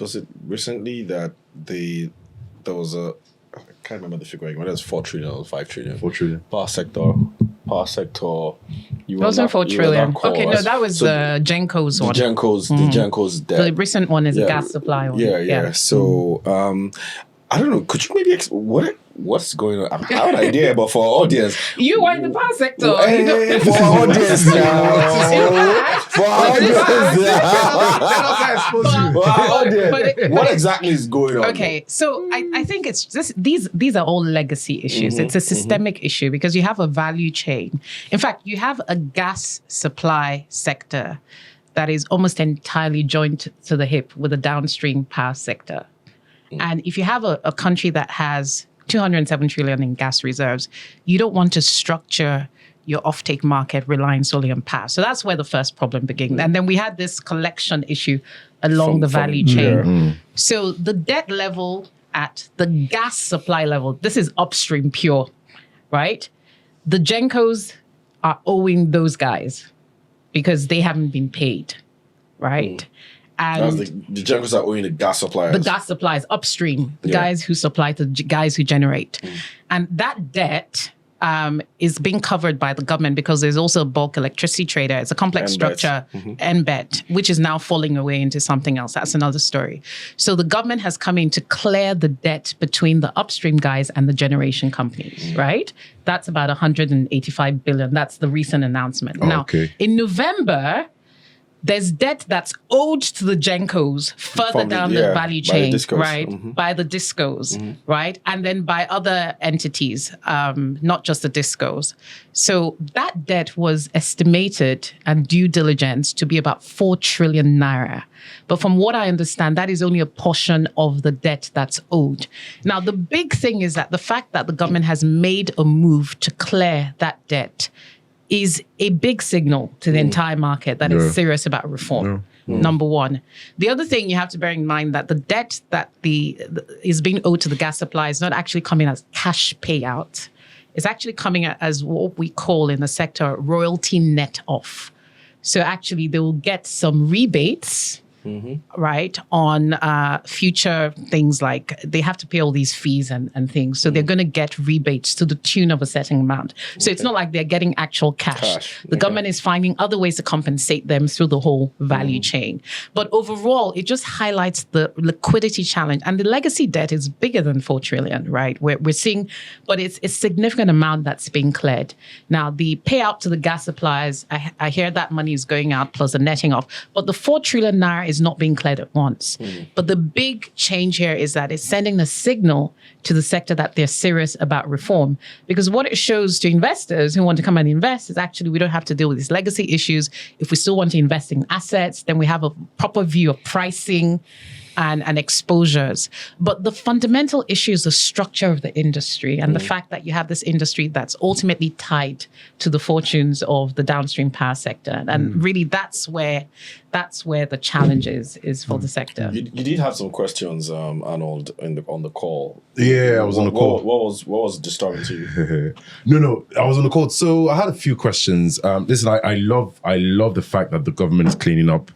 it recently that there was a, I can't remember the figure again, whether it's 4 trillion or 5 trillion. 4 trillion. Power sector. It wasn't 4 trillion. Okay, no, that was the Genco's one. The Genco's debt. The recent one is gas supply one. Yeah. So, I don't know. Could you maybe what's going on? I have an idea, but for our audience, You are in the power sector. hey, for our audience now. For our audience. What exactly is going on? Okay, so I think it's just these are all legacy issues. It's a systemic issue because you have a value chain. In fact, you have a gas supply sector that is almost entirely joined to the hip with a downstream power sector. And if you have a country that has 207 trillion in gas reserves, you don't want to structure your offtake market relying solely on power. So that's where the first problem began. And then we had this collection issue along the value chain. So the debt level at the gas supply level, this is upstream pure, right? The Gencos are owing those guys because they haven't been paid, right? And the Gencos are owing the gas suppliers. the gas suppliers upstream, the guys who supply to the guys who generate. And that debt is being covered by the government because there's also a bulk electricity trader. It's a complex structure, NBET, which is now falling away into something else. That's another story. So the government has come in to clear the debt between the upstream guys and the generation companies, right? That's about 185 billion. That's the recent announcement. Now, in November, there's debt that's owed to the Gencos further down the value chain, right? By the discos, right? And then by other entities, not just the discos. So that debt was estimated and due diligence to be about 4 trillion naira. But from what I understand, that is only a portion of the debt that's owed. Now, the big thing is that the fact that the government has made a move to clear that debt is a big signal to the entire market that is serious about reform. Number one. The other thing you have to bear in mind that the debt that is being owed to the gas supply is not actually coming as cash payout. It's actually coming as what we call in the sector royalty net off. So actually they will get some rebates, right, on future things like they have to pay all these fees and things. So they're going to get rebates to the tune of a certain amount. So it's not like they're getting actual cash. The government is finding other ways to compensate them through the whole value chain. But overall, it just highlights the liquidity challenge. And the legacy debt is bigger than 4 trillion, right? We're seeing, but it's a significant amount that's being cleared. Now, the payout to the gas suppliers, I hear that money is going out plus the netting off. But the 4 trillion naira is not being cleared at once. But the big change here is that it's sending a signal to the sector that they're serious about reform. Because what it shows to investors who want to come and invest is actually we don't have to deal with these legacy issues. If we still want to invest in assets, then we have a proper view of pricing and exposures. But the fundamental issue is the structure of the industry and the fact that you have this industry that's ultimately tied to the fortunes of the downstream power sector. And really that's where the challenge is for the sector. You did have some questions, Arnold, on the call. Yeah, I was on the call. What was disturbing to you? No, I was on the call. So I had a few questions. Listen, I love the fact that the government is cleaning up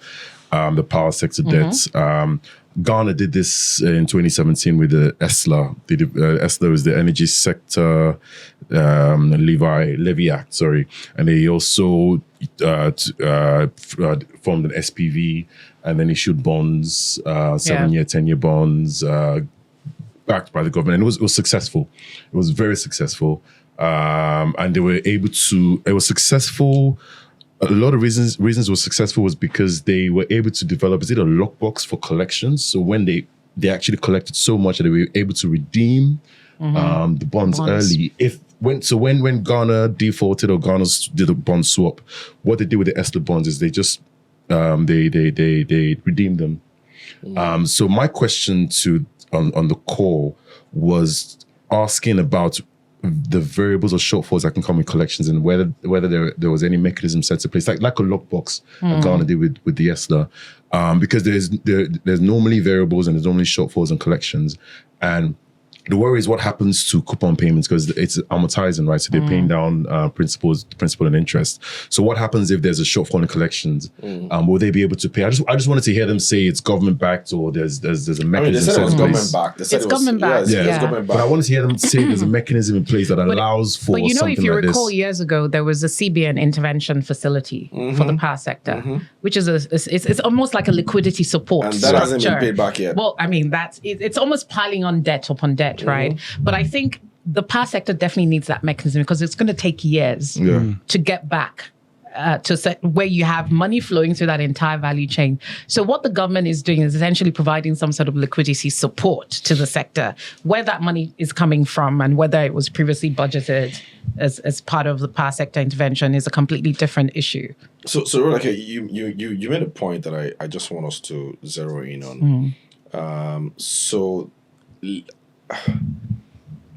the power sector debts. Ghana did this in 2017 with the ESLA. ESLA is the Energy Sector Levy Act, and they also formed an SPV and then issued bonds, 7-year, 10-year bonds, backed by the government, and it was successful. It was very successful, and they were able to. It was successful. A lot of reasons it was successful was because they were able to develop, is it a lockbox for collections? So when they actually collected so much that they were able to redeem the bonds early. When Ghana defaulted or Ghana did a bond swap, what they did with the ESLA bonds is they just they redeemed them. So my question on the call was asking about the variables or shortfalls that can come in collections and whether there was any mechanism set to place, like a lockbox that Ghana did with the ESLA, because there's normally variables and there's normally shortfalls in collections, and the worry is what happens to coupon payments because it's amortizing, right? So they're paying down principal and interest. So what happens if there's a shortfall in collections? Will they be able to pay? I just wanted to hear them say it's government backed or there's a mechanism. They said it was government backed. It's government backed. Yeah, it's government backed. But I wanted to hear them say there's a mechanism in place that allows for something like this. But if you recall years ago, there was a CBN intervention facility for the power sector, which is it's almost like a liquidity support and that hasn't been paid back yet. Well, I mean, it's almost piling on debt upon debt. Right. But I think the power sector definitely needs that mechanism because it's going to take years to get back to where you have money flowing through that entire value chain. So what the government is doing is essentially providing some sort of liquidity support to the sector. Where that money is coming from and whether it was previously budgeted as part of the power sector intervention is a completely different issue. So Rolake, you made a point that I just want us to zero in on.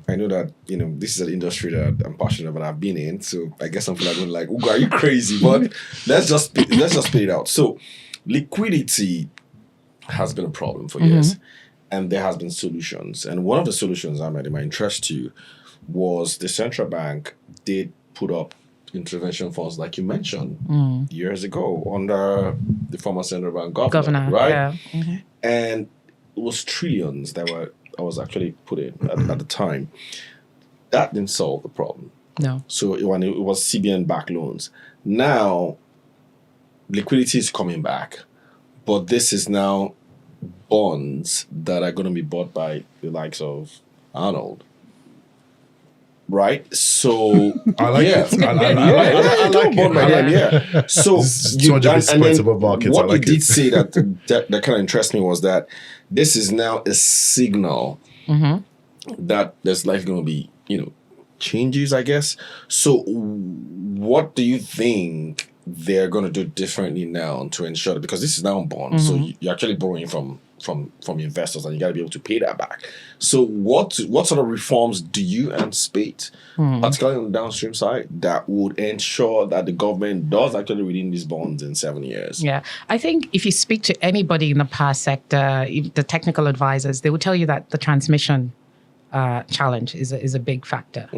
I know that, this is an industry that I'm passionate about, I've been in, so I guess some people are going like, Ugo, are you crazy? But let's just spit it out. So liquidity has been a problem for years, and there has been solutions. And one of the solutions, Ahmed, it might interest you, was the central bank did put up intervention funds, like you mentioned, years ago under the former central bank governor, right? Yeah. Mm-hmm. And it was trillions that I was actually put in at the time. That didn't solve the problem. No. So it was CBN-backed loans. Now, liquidity is coming back, but this is now bonds that are going to be bought by the likes of Arnold. Right? So, I like it. I like it. So, what you did it. say that kind of interests me was that this is now a signal that there's likely going to be, changes, I guess. So what do you think they're going to do differently now to ensure that, because this is now bonds, so you're actually borrowing from investors and you got to be able to pay that back. So what sort of reforms do you anticipate, particularly on the downstream side, that would ensure that the government does actually redeem these bonds in 7 years? Yeah, I think if you speak to anybody in the power sector, the technical advisors, they will tell you that the transmission challenge is a big factor.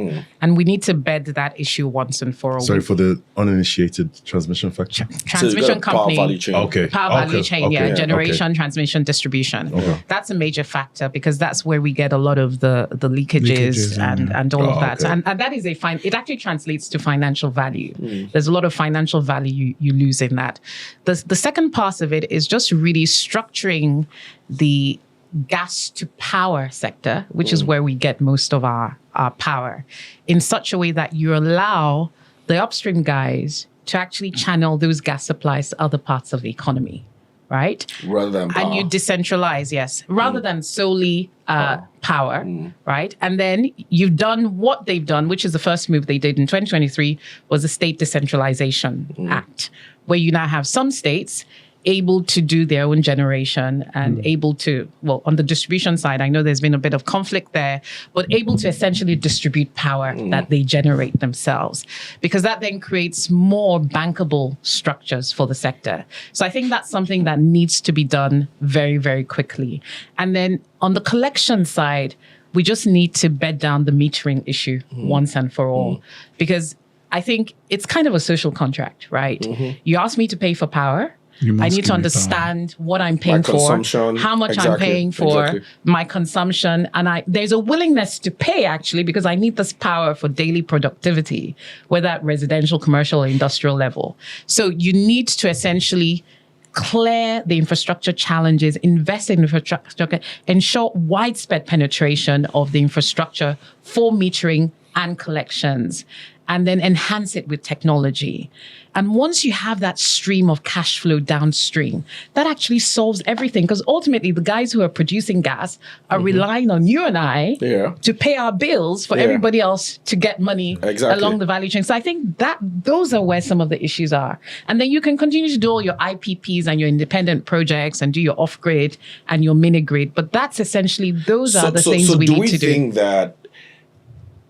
And we need to bed that issue once and for all. Sorry, for the uninitiated, transmission factor? Transmission company. Power value chain. Power value chain, generation, transmission, distribution. That's a major factor because that's where we get a lot of the leakages and all of that. And that is it actually translates to financial value. There's a lot of financial value you lose in that. The second part of it is just really structuring the gas to power sector, which is where we get most of our power, in such a way that you allow the upstream guys to actually channel those gas supplies to other parts of the economy, right? Rather than power. And you decentralize, yes, rather than solely power, right? And then you've done what they've done, which is the first move they did in 2023, was the State Decentralization Act, where you now have some states able to do their own generation and able to, on the distribution side, I know there's been a bit of conflict there, but able to essentially distribute power that they generate themselves, because that then creates more bankable structures for the sector. So I think that's something that needs to be done very, very quickly. And then on the collection side, we just need to bed down the metering issue once and for all, because I think it's kind of a social contract, right? You ask me to pay for power. I need to understand what I'm paying for, how much I'm paying for, my consumption. And there's a willingness to pay, actually, because I need this power for daily productivity, whether at residential, commercial, or industrial level. So you need to essentially clear the infrastructure challenges, invest in infrastructure, ensure widespread penetration of the infrastructure for metering and collections, and then enhance it with technology. And once you have that stream of cash flow downstream, that actually solves everything, because ultimately the guys who are producing gas are relying on you and I to pay our bills for everybody else to get money along the value chain. So I think that those are where some of the issues are. And then you can continue to do all your IPPs and your independent projects and do your off-grid and your mini-grid. But that's essentially, those are the things we need to do. So do we think that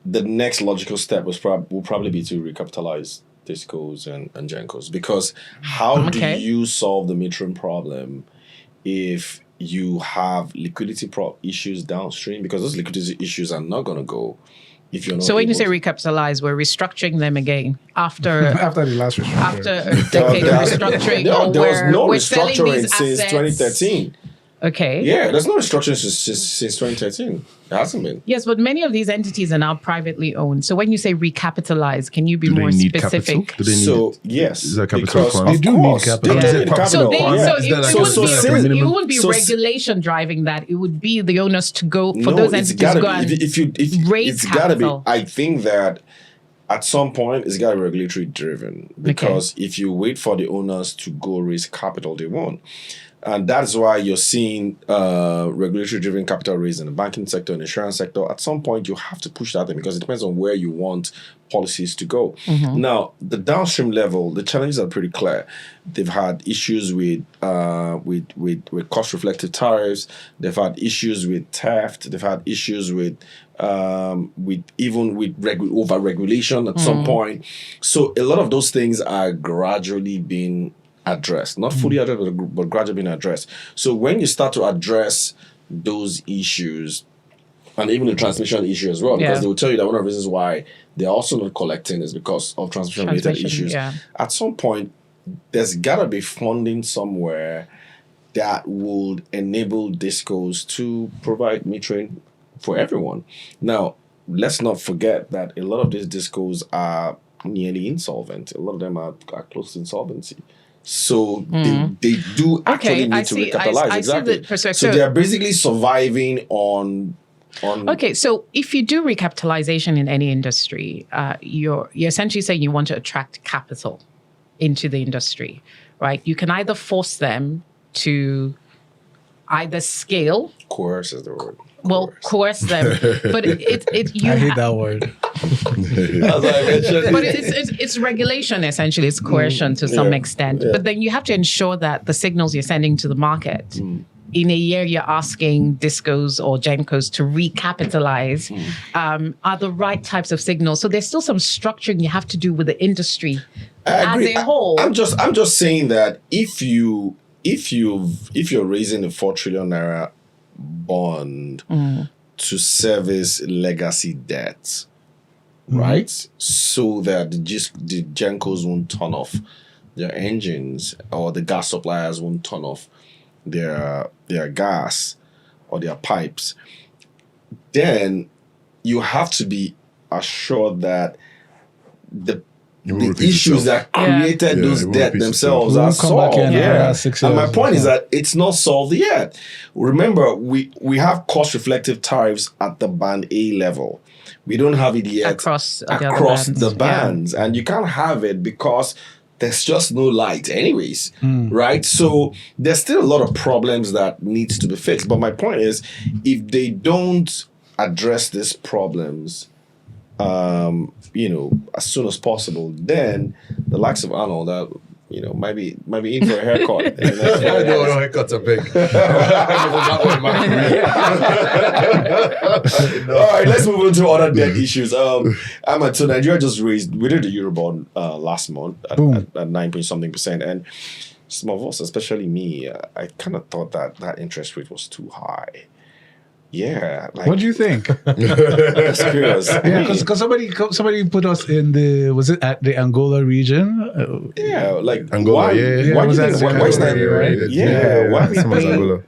the next logical step will probably be to recapitalize Discos and Gencos? Because how do you solve the metering problem if you have liquidity issues downstream? Because those liquidity issues are not going to go if you're not. So when you say recapitalize, we're restructuring them again after the last restructuring. After a decade of restructuring. There was no restructuring since 2013. Okay. Yeah, there's no restructuring since 2013. There hasn't been. Yes, but many of these entities are now privately owned. So when you say recapitalize, can you be Do they more need specific? capital? Do they need So it? yes, Is that capital because requirement? of They do need course, capital. They Yeah. do need So capital. So, yeah. so Is it, that it like- wouldn't so be, since- it wouldn't be so- regulation driving that. It would be the owners to go for No, those it's entities to gotta go be. and If raise it's gotta be. capital. I think that at some point it's got to be regulatory driven, because if you wait for the owners to go raise capital, they won't. And that's why you're seeing regulatory driven capital raise in the banking sector and insurance sector. At some point, you have to push that in, because it depends on where you want policies to go. Now, the downstream level, the challenges are pretty clear. They've had issues with cost reflective tariffs. They've had issues with theft. They've had issues with over regulation at some point. So a lot of those things are gradually being addressed, not fully addressed, but gradually being addressed. So when you start to address those issues, and even the transmission issue as well, because they will tell you that one of the reasons why they're also not collecting is because of transmission-related issues. Yeah. At some point, there's got to be funding somewhere that would enable discos to provide metering for everyone. Now, let's not forget that a lot of these discos are nearly insolvent. A lot of them are close to insolvency. So they do actually need to recapitalize. Exactly. So they are basically surviving on. Okay, so if you do recapitalization in any industry, you're essentially saying you want to attract capital into the industry, right? You can either force them to either scale. Coerce is the word. Well, coerce them, but I hate that word. But it's regulation essentially. It's coercion to some extent. Yeah. But then you have to ensure that the signals you're sending to the market. In a year, you're asking discos or gencos to recapitalize are the right types of signals. So there's still some structuring you have to do with the industry as a whole. I'm just saying that if you're raising a 4 trillion naira bond to service legacy debt, right? So that the gencos won't turn off their engines, or the gas suppliers won't turn off their gas or their pipes, then you have to be assured that the issues that created those debt themselves are solved. And my point is that it's not solved yet. Remember, we have cost reflective tariffs at the band A level. We don't have it yet across the bands. And you can't have it because there's just no light anyways, right? So there's still a lot of problems that needs to be fixed. But my point is, if they don't address these problems, as soon as possible, then the likes of Arnold, might be in for a haircut. Haircuts are big. All right, let's move on to other debt issues. Ahmad, so Nigeria just we did the Eurobond last month at 9.something%, and some of us, especially me, I kind of thought that interest rate was too high. Yeah. What do you think? That's curious. Yeah, because somebody put us in was it at the Angola region? Like Angola, why do you think why is that right? why we paying? Angola.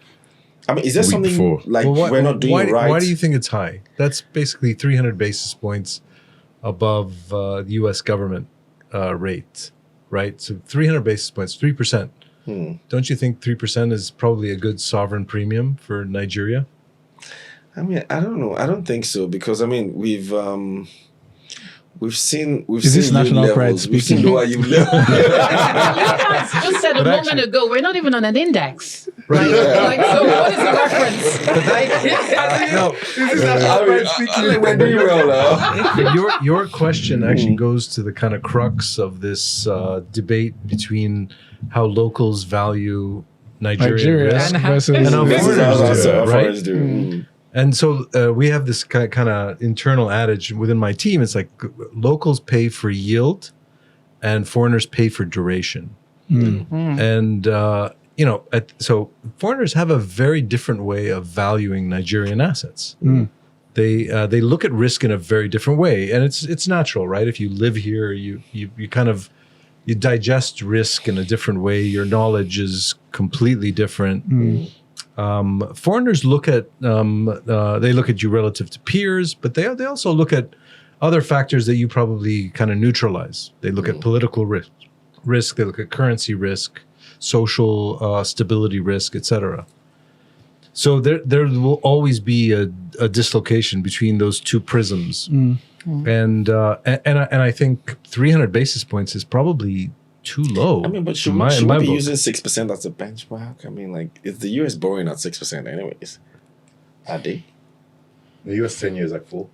I mean, is there something before. like we're not doing right? Why do you think it's high? That's basically 300 basis points above the U.S. government rate, right? So 300 basis points, 3%. Don't you think 3% is probably a good sovereign premium for Nigeria? I mean, I don't know. I don't think so, because I mean we've seen this national levels. pride We've seen lower yield levels. Lucas just said a moment ago, we're not even on an index. Right? So what is the reference? We're doing well now. Your question actually goes to the kind of crux of this debate between how locals value Nigerian risk versus and how foreigners do, right? And so we have this kind of internal adage within my team. It's like locals pay for yield and foreigners pay for duration. And, so foreigners have a very different way of valuing Nigerian assets. They look at risk in a very different way. And it's natural, right? If you live here, you kind of, you digest risk in a different way. Your knowledge is completely different. Foreigners look at they look at you relative to peers, but they also look at other factors that you probably kind of neutralize. They look at political risk, they look at currency risk, social stability risk, etc. So there will always be a dislocation between those two prisms, and I think 300 basis points is probably too low. I mean, but should we be using 6% as a benchmark? I mean, like, is the US borrowing at 6% anyways? Are they? The US 10 years like 4.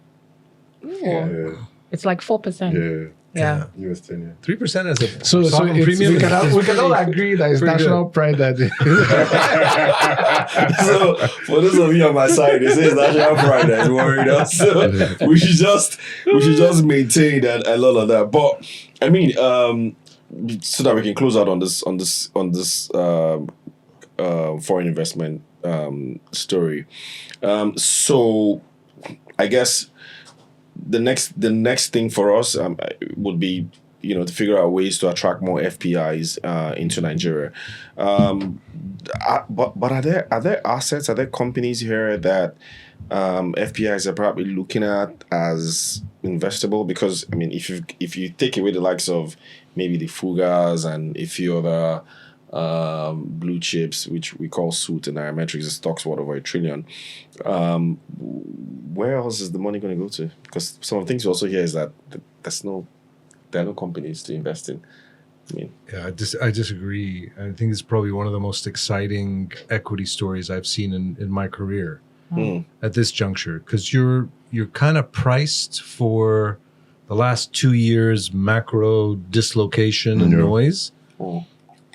Yeah. It's like 4%. Yeah. US 10 year. 3% as a So premium. we can all agree that it's national pride that So for those of you on my side, it says national pride that's worried us. So we should just maintain that a lot of that. But I mean, so that we can close out on this foreign investment story. So I guess the next thing for us would be, to figure out ways to attract more FPIs into Nigeria. But are there assets, are there companies here that FPIs are probably looking at as investable? Because I mean, if you take away the likes of maybe the Fugas and a few other blue chips, which we call SUIT and Nairametrics, the stock's worth over $1 trillion. Where else is the money going to go to? Because some of the things we also hear is that there are no companies to invest in. I mean, yeah, I disagree. I think it's probably one of the most exciting equity stories I've seen in my career at this juncture, because you're kind of priced for the last 2 years macro dislocation and noise.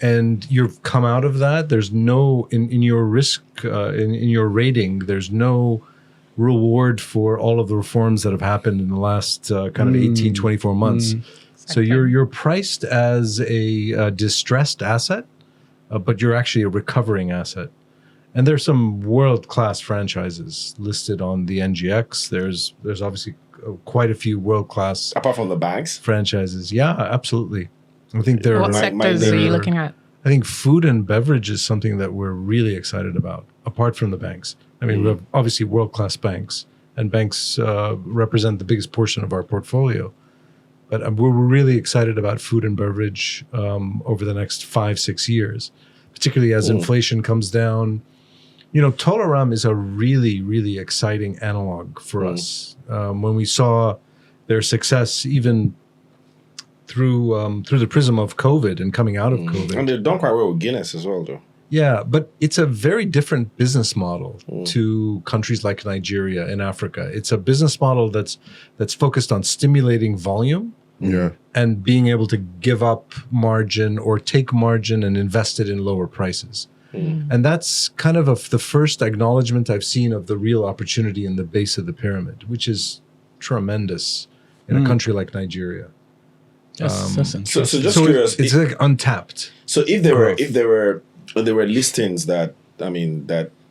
And you've come out of that. There's no, in your risk, in your rating, there's no reward for all of the reforms that have happened in the last kind of 18, 24 months. So you're priced as a distressed asset, but you're actually a recovering asset. And there's some world-class franchises listed on the NGX. There's obviously quite a few world-class, apart from the banks, franchises. Yeah, absolutely. I think there What sectors are you looking at? I think food and beverage is something that we're really excited about, apart from the banks. I mean, we have obviously world-class banks, and banks represent the biggest portion of our portfolio. But we're really excited about food and beverage over the next 5-6 years, particularly as inflation comes down. Tolaram is a really, really exciting analog for us. When we saw their success, even through the prism of COVID and coming out of COVID. And they've done quite well with Guinness as well, though. Yeah, but it's a very different business model to countries like Nigeria and Africa. It's a business model that's focused on stimulating volume and being able to give up margin or take margin and invest it in lower prices. And that's kind of the first acknowledgement I've seen of the real opportunity in the base of the pyramid, which is tremendous in a country like Nigeria. that's interesting. So just curious, it's like untapped. So if there were listings that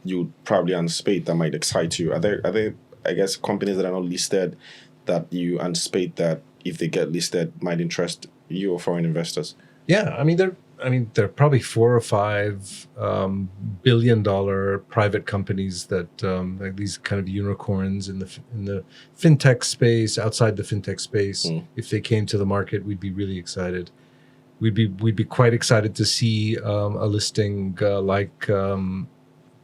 you probably anticipate that might excite you, are there I guess companies that are not listed that you anticipate that if they get listed might interest you or foreign investors? Yeah, there are probably 4 or 5 billion-dollar private companies that like these kind of unicorns in the fintech space, outside the fintech space. If they came to the market, we'd be really excited. We'd be quite excited to see a listing like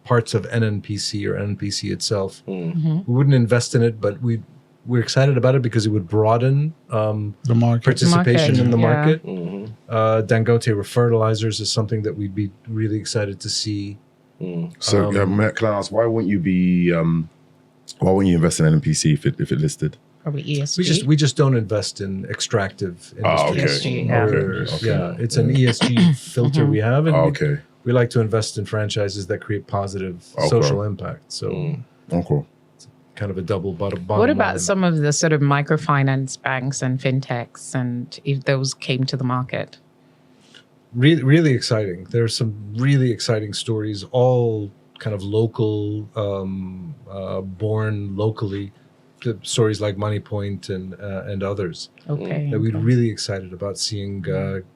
parts of NNPC or NNPC itself. We wouldn't invest in it, but we're excited about it because it would broaden the market participation in the market. Dangote Refertilizers is something that we'd be really excited to see. So can I ask, why wouldn't you invest in NPC if it listed? Probably ESG. We just don't invest in extractive industries. ESG, It's an ESG filter we have, and okay. we like to invest in franchises that create positive social impact. So kind of a double bottom What about line. some of the sort of microfinance banks and fintechs, and if those came to the market? Really, really exciting. There's some really exciting stories, all kind of local, born locally. Stories like MoneyPoint and others that we're really excited about seeing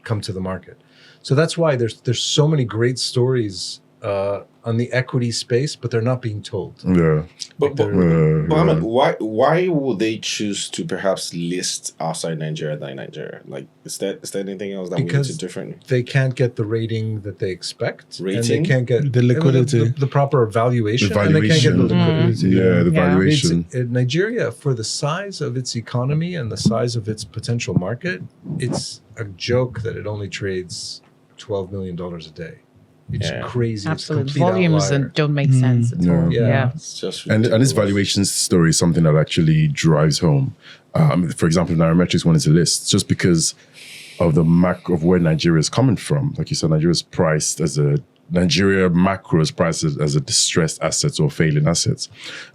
come to the market. So that's why there's so many great stories on the equity space, but they're not being told. Yeah. But Ahmed, why would they choose to perhaps list outside Nigeria than Nigeria? Like, is there anything else that we need to different? They can't get the rating that they expect. Rating? And they can't get the liquidity, the proper valuation, and they can't get the liquidity. Yeah, the valuation. Nigeria, for the size of its economy and the size of its potential market, it's a joke that it only trades $12 million a day. It's crazy. Absolutely. It's complete Volumes outlier. don't make sense at all. Yeah. It's just And this valuation story is something that actually drives home. For example, Nairametrics wanted to list just because of the of where Nigeria is coming from. Like you said, Nigeria is priced as Nigeria macro is priced as a distressed asset or failing asset.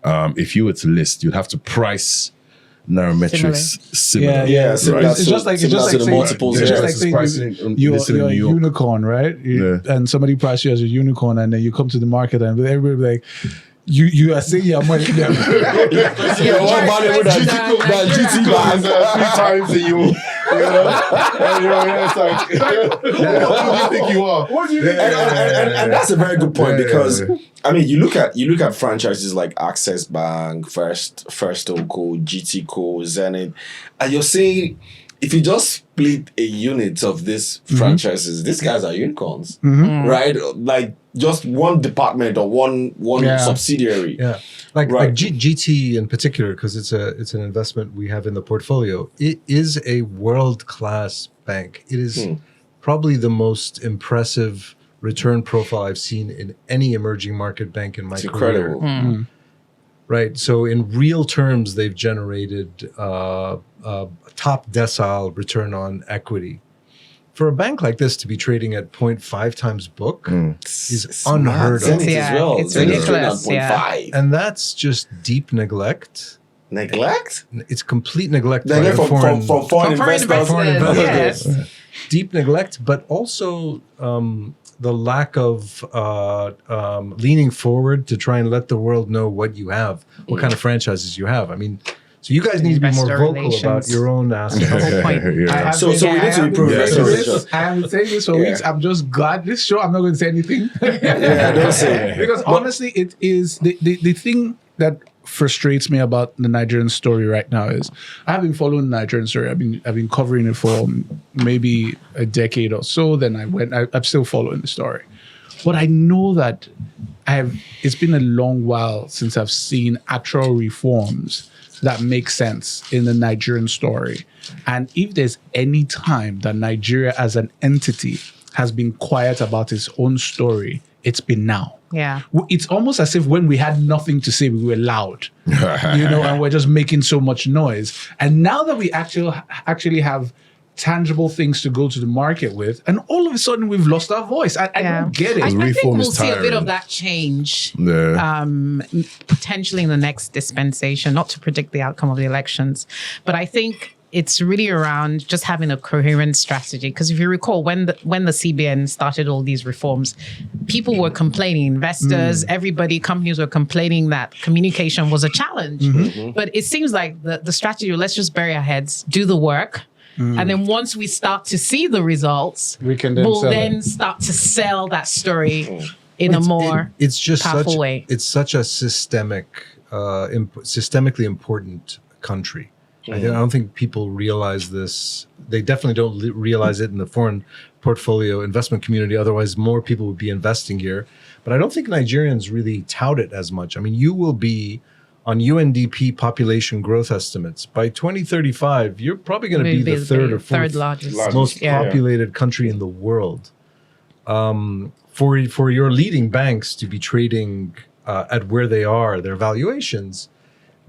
If you were to list, you'd have to price Nairametrics similar. Yeah. Right? It's just like the multiples. It's just Yeah. like saying you're a unicorn, right? And somebody prices you as a unicorn, and then you come to the market, and everybody be like, you are saying your money. What value would that GT bag 3 times a year. It's like, what do you think you are? What do you think? And that's a very good point because I mean you look at franchises like Access Bank, First Oco, GTCO, Zenith, and you're saying if you just split a unit of these franchises, these guys are unicorns, right? Like just one department or one subsidiary. Yeah, like GT in particular, because it's an investment we have in the portfolio. It is a world-class bank. It is probably the most impressive return profile I've seen in any emerging market bank in my career. Incredible. Right. So in real terms, they've generated a top decile return on equity. For a bank like this to be trading at 0.5 times book is unheard of. It's ridiculous. And that's just deep neglect. Neglect? It's complete neglect from foreign investors. Foreign investors. Yes. Deep neglect, but also the lack of leaning forward to try and let the world know what you have, what kind of franchises you have. I mean, so you guys need to be more vocal about your own assets. So we need to improve investor relations. I have been saying this for weeks. I'm just glad this show. I'm not going to say anything. Don't say. Because honestly, it is the thing that frustrates me about the Nigerian story right now is I have been following the Nigerian story. I've been covering it for maybe a decade or so. Then I'm still following the story. But I know that it's been a long while since I've seen actual reforms that make sense in the Nigerian story. And if there's any time that Nigeria as an entity has been quiet about its own story, it's been now. Yeah. It's almost as if when we had nothing to say, we were loud, and we're just making so much noise. And now that we actually have tangible things to go to the market with, and all of a sudden we've lost our voice. I don't get it. I think we'll see a bit of that change potentially in the next dispensation, not to predict the outcome of the elections, but I think it's really around just having a coherent strategy. Because if you recall, when the CBN started all these reforms, people were complaining, investors, everybody, companies were complaining that communication was a challenge. But it seems like the strategy, let's just bury our heads, do the work. And then once we start to see the results, we'll then start to sell that story in a more powerful way. It's such a systemically important country. I don't think people realize this. They definitely don't realize it in the foreign portfolio investment community. Otherwise, more people would be investing here. But I don't think Nigerians really tout it as much. I mean, you will be on UNDP population growth estimates. By 2035, you're probably going to be the third or fourth largest most populated country in the world. For your leading banks to be trading at where they are, their valuations,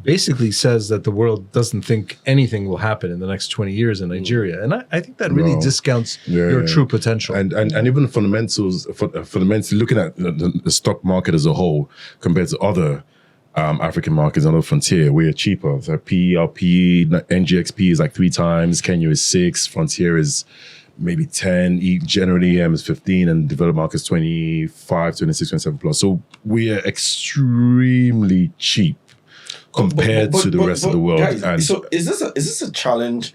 basically says that the world doesn't think anything will happen in the next 20 years in Nigeria. And I think that really discounts your true potential. And even fundamentally looking at the stock market as a whole compared to other African markets on the frontier, we're cheaper. So PERP, NGXP is like 3 times, Kenya is 6, Frontier is maybe 10, generally EM is 15, and developed markets 25, 26, 27 plus. So we are extremely cheap compared to the rest of the world. Guys, so is this a challenge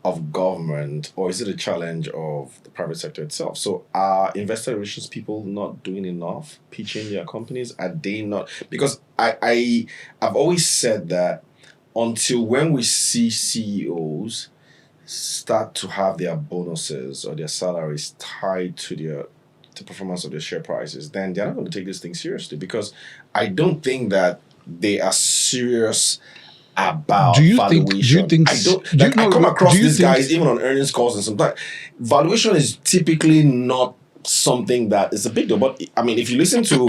of government, or is it a challenge of the private sector itself? So are investor relations people not doing enough pitching their companies? Are they not? Because I've always said that until when we see CEOs start to have their bonuses or their salaries tied to the performance of their share prices, then they're not going to take this thing seriously, because I don't think that they are serious about valuation. I come across these guys even on earnings calls, and sometimes valuation is typically not something that is a big deal. But I mean, if you listen to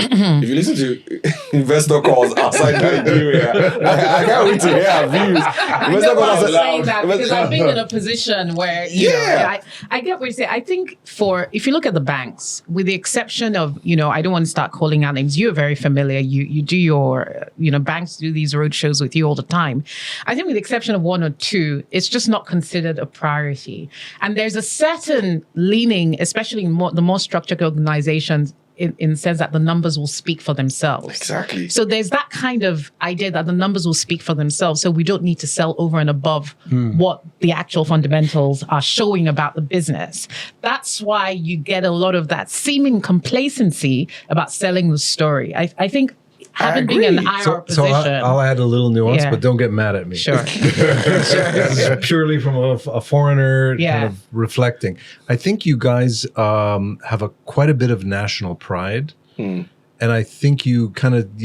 investor calls outside Nigeria, I can't wait to hear views. I know why I'm saying that, because I've been in a position where you know, I get what you say. I think if you look at the banks, with the exception of, I don't want to start calling out names. You're very familiar. You do your, banks do these road shows with you all the time. I think with the exception of one or two, it's just not considered a priority. And there's a certain leaning, especially in the more structured organizations, in the sense that the numbers will speak for themselves. Exactly. So there's that kind of idea that the numbers will speak for themselves. So we don't need to sell over and above what the actual fundamentals are showing about the business. That's why you get a lot of that seeming complacency about selling the story. I think having been in an IR position. So I'll add a little nuance, but don't get mad at me. Sure. This is purely from a foreigner kind of reflecting. I think you guys have quite a bit of national pride. And I think you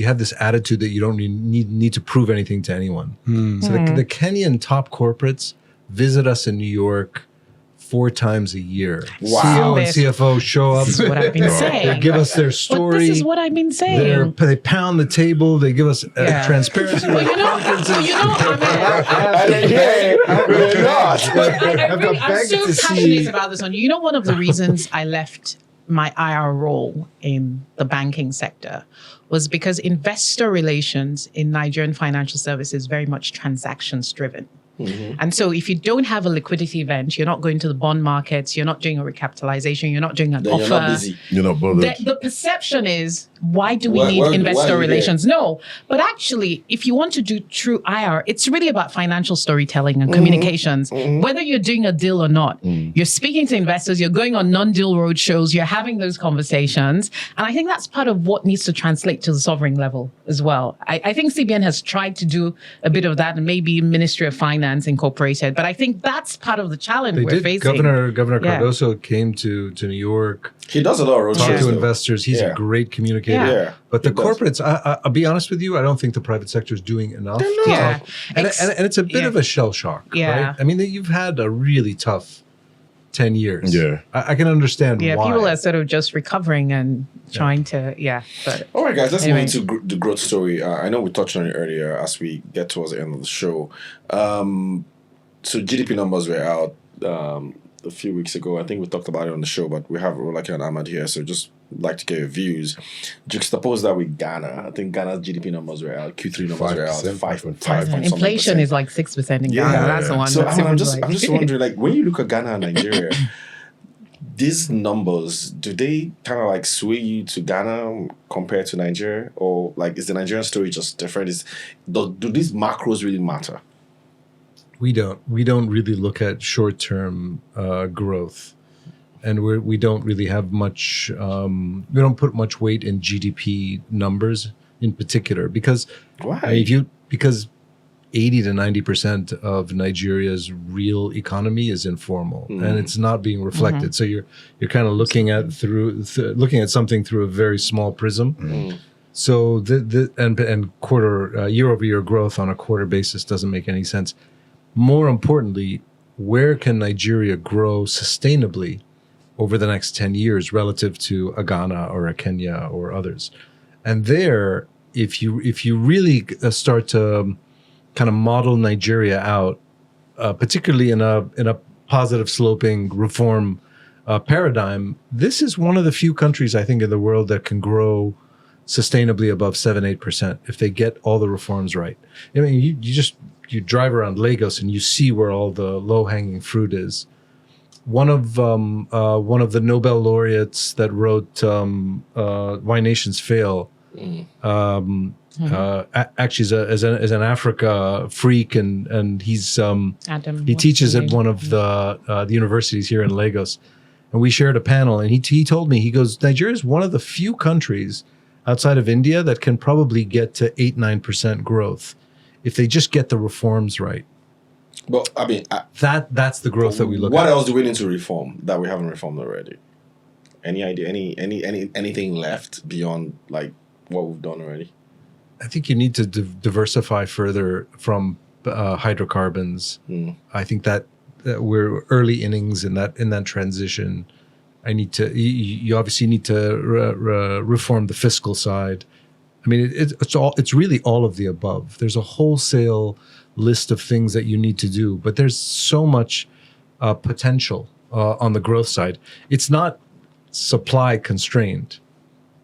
have this attitude that you don't need to prove anything to anyone. So the Kenyan top corporates visit us in New York 4 times a year. Wow. CEO and CFO show up. This is what I've been saying. They give us their story. But this is what I've been saying. They pound the table. They give us transparency. I'm so passionate about this one. One of the reasons I left my IR role in the banking sector was because investor relations in Nigerian financial services is very much transactions driven. And so if you don't have a liquidity event, you're not going to the bond markets, you're not doing a recapitalization, you're not doing an offer. You're not busy. You're not bothered. The perception is, why do we need investor relations? No, but actually, if you want to do true IR, it's really about financial storytelling and communications. Whether you're doing a deal or not, you're speaking to investors, you're going on non-deal roadshows, you're having those conversations. And I think that's part of what needs to translate to the sovereign level as well. I think CBN has tried to do a bit of that, and maybe Ministry of Finance Incorporated. But I think that's part of the challenge we're facing. Governor Cardoso came to New York. He does a lot of talk roadshows to investors. He's a great communicator. Yeah. But the corporates, I'll be honest with you, I don't think the private sector is doing enough. Yeah. And it's a bit of a shell shock, right? I mean, you've had a really tough 10 years. Yeah. I can understand why. Yeah, people are sort of just recovering and trying to, But all right, guys, let's move into the growth story. I know we touched on it earlier as we get towards the end of the show. So GDP numbers were out a few weeks ago. I think we talked about it on the show, but we have Rolake and Ahmad here, so just like to get your views. Juxtapose that with Ghana. I think Ghana's GDP numbers were out. Q3 numbers were out. 5.5. Inflation is like 6% in Ghana. That's the one. So I'm just wondering, like, when you look at Ghana and Nigeria, these numbers, do they kind of like sway you to Ghana compared to Nigeria? Or like, is the Nigerian story just different? Do these macros really matter? We don't really look at short-term growth. And we don't really have much, we don't put much weight in GDP numbers in particular because because 80 to 90% of Nigeria's real economy is informal and it's not being reflected. So you're kind of looking at something through a very small prism. So and quarter year-over-year growth on a quarter basis doesn't make any sense. More importantly, where can Nigeria grow sustainably over the next 10 years relative to a Ghana or a Kenya or others? And there, if you really start to kind of model Nigeria out, particularly in a positive sloping reform paradigm, this is one of the few countries I think in the world that can grow sustainably above 7-8% if they get all the reforms right. I mean, you drive around Lagos and you see where all the low-hanging fruit is. One of the Nobel laureates that wrote Why Nations Fail Actually, as an Africa freak, and he's he teaches at one of the universities here in Lagos, and we shared a panel, and he told me, he goes, Nigeria is one of the few countries outside of India that can probably get to 8-9% growth if they just get the reforms right. But I mean, that's the growth that we look at. What else do we need to reform that we haven't reformed already? Any idea? Anything left beyond like what we've done already? I think you need to diversify further from hydrocarbons. I think that we're early innings in that transition. You obviously need to reform the fiscal side. I mean, it's really all of the above. There's a wholesale list of things that you need to do, but there's so much potential on the growth side. It's not supply constrained.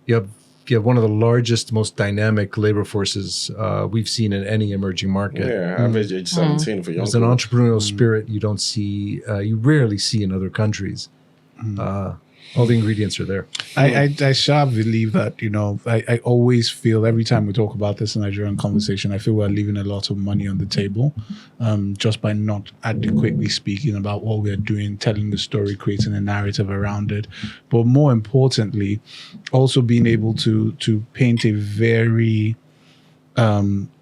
You have one of the largest, most dynamic labor forces we've seen in any emerging market. Yeah, average age 17 for young There's an people. entrepreneurial spirit you don't see, you rarely see in other countries. All the ingredients are there. I shall believe that, I always feel every time we talk about this in Nigerian conversation, I feel we're leaving a lot of money on the table just by not adequately speaking about what we're doing, telling the story, creating a narrative around it. But more importantly, also being able to paint a very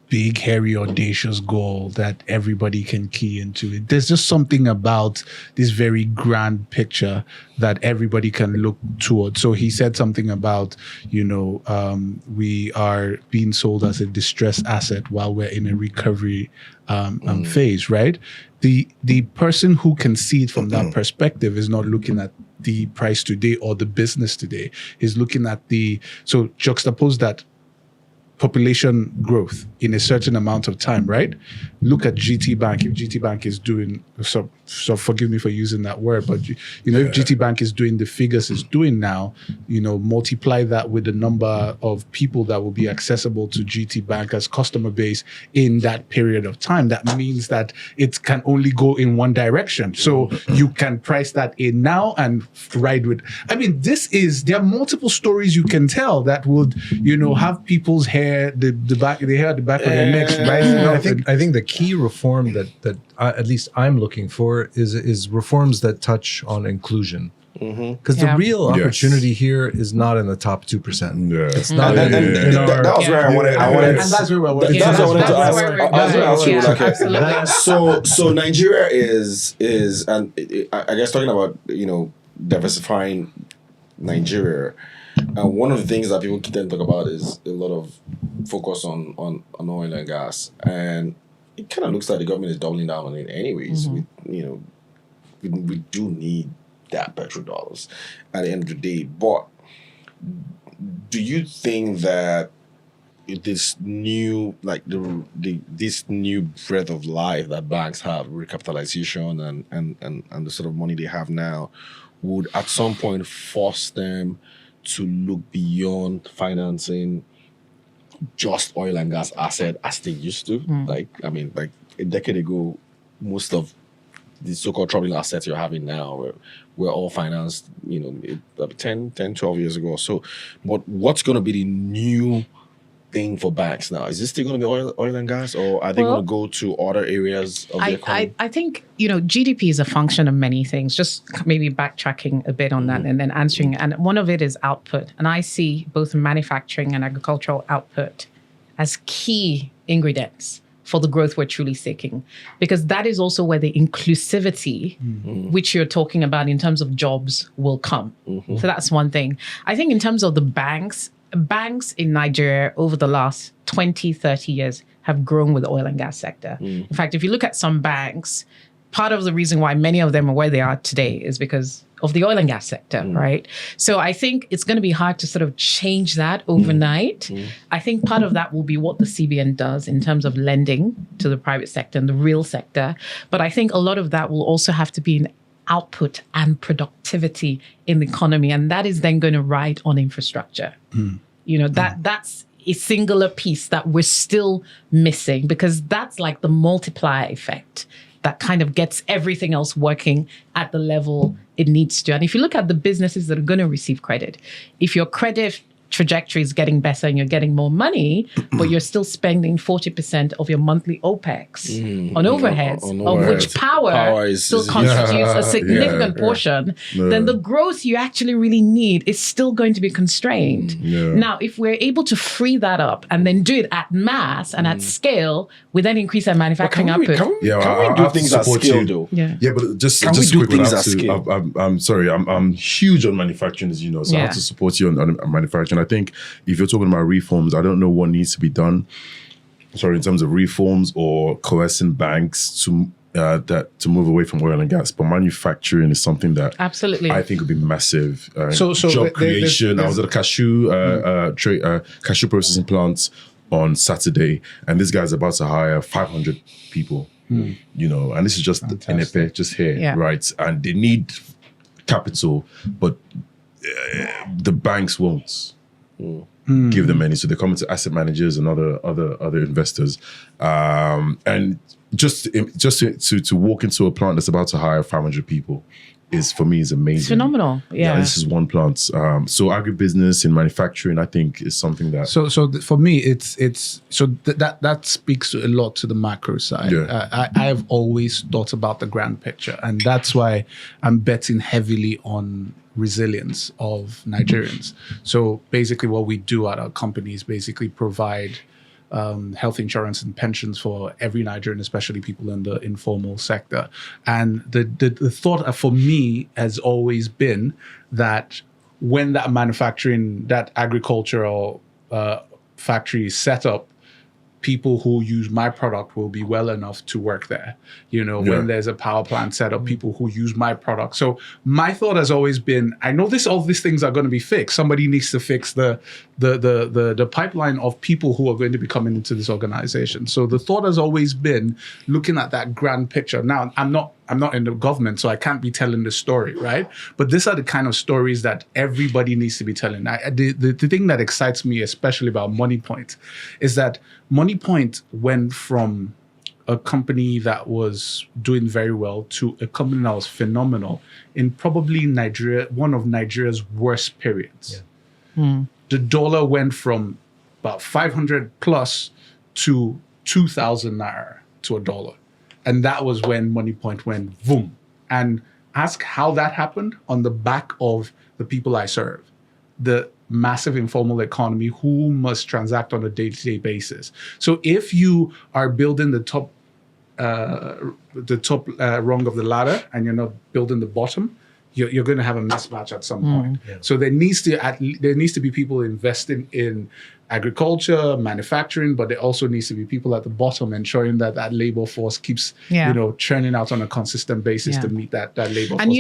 big, hairy, audacious goal that everybody can key into. There's just something about this very grand picture that everybody can look towards. So he said something about, we are being sold as a distressed asset while we're in a recovery phase, right? The person who can see it from that perspective is not looking at the price today or the business today. He's looking at so juxtapose that population growth in a certain amount of time, right? Look at GT Bank. If GT Bank is doing, so forgive me for using that word, but if GT Bank is doing the figures it's doing now, multiply that with the number of people that will be accessible to GT Bank as customer base in that period of time. That means that it can only go in one direction. So you can price that in now and ride with. I mean, there are multiple stories you can tell that would, have people's hair, the hair at the back of their necks, right? I think the key reform that at least I'm looking for is reforms that touch on inclusion. Because the real opportunity here is not in the top 2%. Yeah. It's not. That was where I wanted. And that's where we're working. That's what I wanted to ask. Absolutely. So Nigeria is, and I guess talking about diversifying Nigeria. One of the things that people tend to talk about is a lot of focus on oil and gas, and it kind of looks like the government is doubling down on it anyways. We do need that petrodollars at the end of the day. But do you think that this new, like this new breath of life that banks have, recapitalization and the sort of money they have now, would at some point force them to look beyond financing just oil and gas asset as they used to? Like a decade ago, most of the so-called troubling assets you're having now were all financed, 10, 12 years ago or so. But what's going to be the new thing for banks now? Is this still going to be oil and gas, or are they going to go to other areas of the economy? I think, GDP is a function of many things, just maybe backtracking a bit on that and then answering. And one of it is output. And I see both manufacturing and agricultural output as key ingredients for the growth we're truly seeking, because that is also where the inclusivity, which you're talking about in terms of jobs, will come. So that's one thing. I think in terms of the banks in Nigeria over the last 20, 30 years have grown with the oil and gas sector. In fact, if you look at some banks, part of the reason why many of them are where they are today is because of the oil and gas sector, right? So I think it's going to be hard to sort of change that overnight. I think part of that will be what the CBN does in terms of lending to the private sector and the real sector. But I think a lot of that will also have to be in output and productivity in the economy. And that is then going to ride on infrastructure. That's a singular piece that we're still missing, because that's like the multiplier effect that kind of gets everything else working at the level it needs to. And if you look at the businesses that are going to receive credit, if your credit trajectory is getting better and you're getting more money, but you're still spending 40% of your monthly OPEX on overheads, of which power still constitutes a significant portion, then the growth you actually really need is still going to be constrained. Now, if we're able to free that up and then do it at mass and at scale, we then increase our manufacturing output. Can we do things at scale, though? Yeah, but just we do quick, things at scale? I'm sorry, I'm huge on manufacturing, as you know, so I have to support you on manufacturing. I think if you're talking about reforms, I don't know what needs to be done. Sorry, in terms of reforms or coercing banks to move away from oil and gas, but manufacturing is something that absolutely I think would be massive. So job creation. I was at a cashew processing plant on Saturday, and this guy's about to hire 500 people. You know, and this is just Enepe, just here, right? And they need capital, but the banks won't give them any, so they're coming to asset managers and other investors, and just to walk into a plant that's about to hire 500 people is amazing. It's phenomenal. Yeah, this is one plant. So agribusiness and manufacturing, I think, is something that. So for me, that speaks a lot to the macro side. I have always thought about the grand picture, and that's why I'm betting heavily on resilience of Nigerians. So basically, what we do at our company is basically provide health insurance and pensions for every Nigerian, especially people in the informal sector. And the thought for me has always been that when that manufacturing, that agricultural factory is set up, people who use my product will be well enough to work there. You know, when there's a power plant set up, people who use my product. So my thought has always been, I know all these things are going to be fixed. Somebody needs to fix the pipeline of people who are going to be coming into this organization. So the thought has always been looking at that grand picture. Now, I'm not in the government, so I can't be telling the story, right? But these are the kind of stories that everybody needs to be telling. The thing that excites me, especially about MoneyPoint, is that MoneyPoint went from a company that was doing very well to a company that was phenomenal in probably Nigeria, one of Nigeria's worst periods. The dollar went from about 500 plus to 2,000 naira to a dollar. And that was when MoneyPoint went boom. And ask how that happened on the back of the people I serve. The massive informal economy who must transact on a day-to-day basis. So if you are building the top rung of the ladder and you're not building the bottom, you're going to have a mismatch at some point. So there needs to be people investing in agriculture, manufacturing, but there also needs to be people at the bottom ensuring that labor force keeps churning out on a consistent basis to meet that labor force. And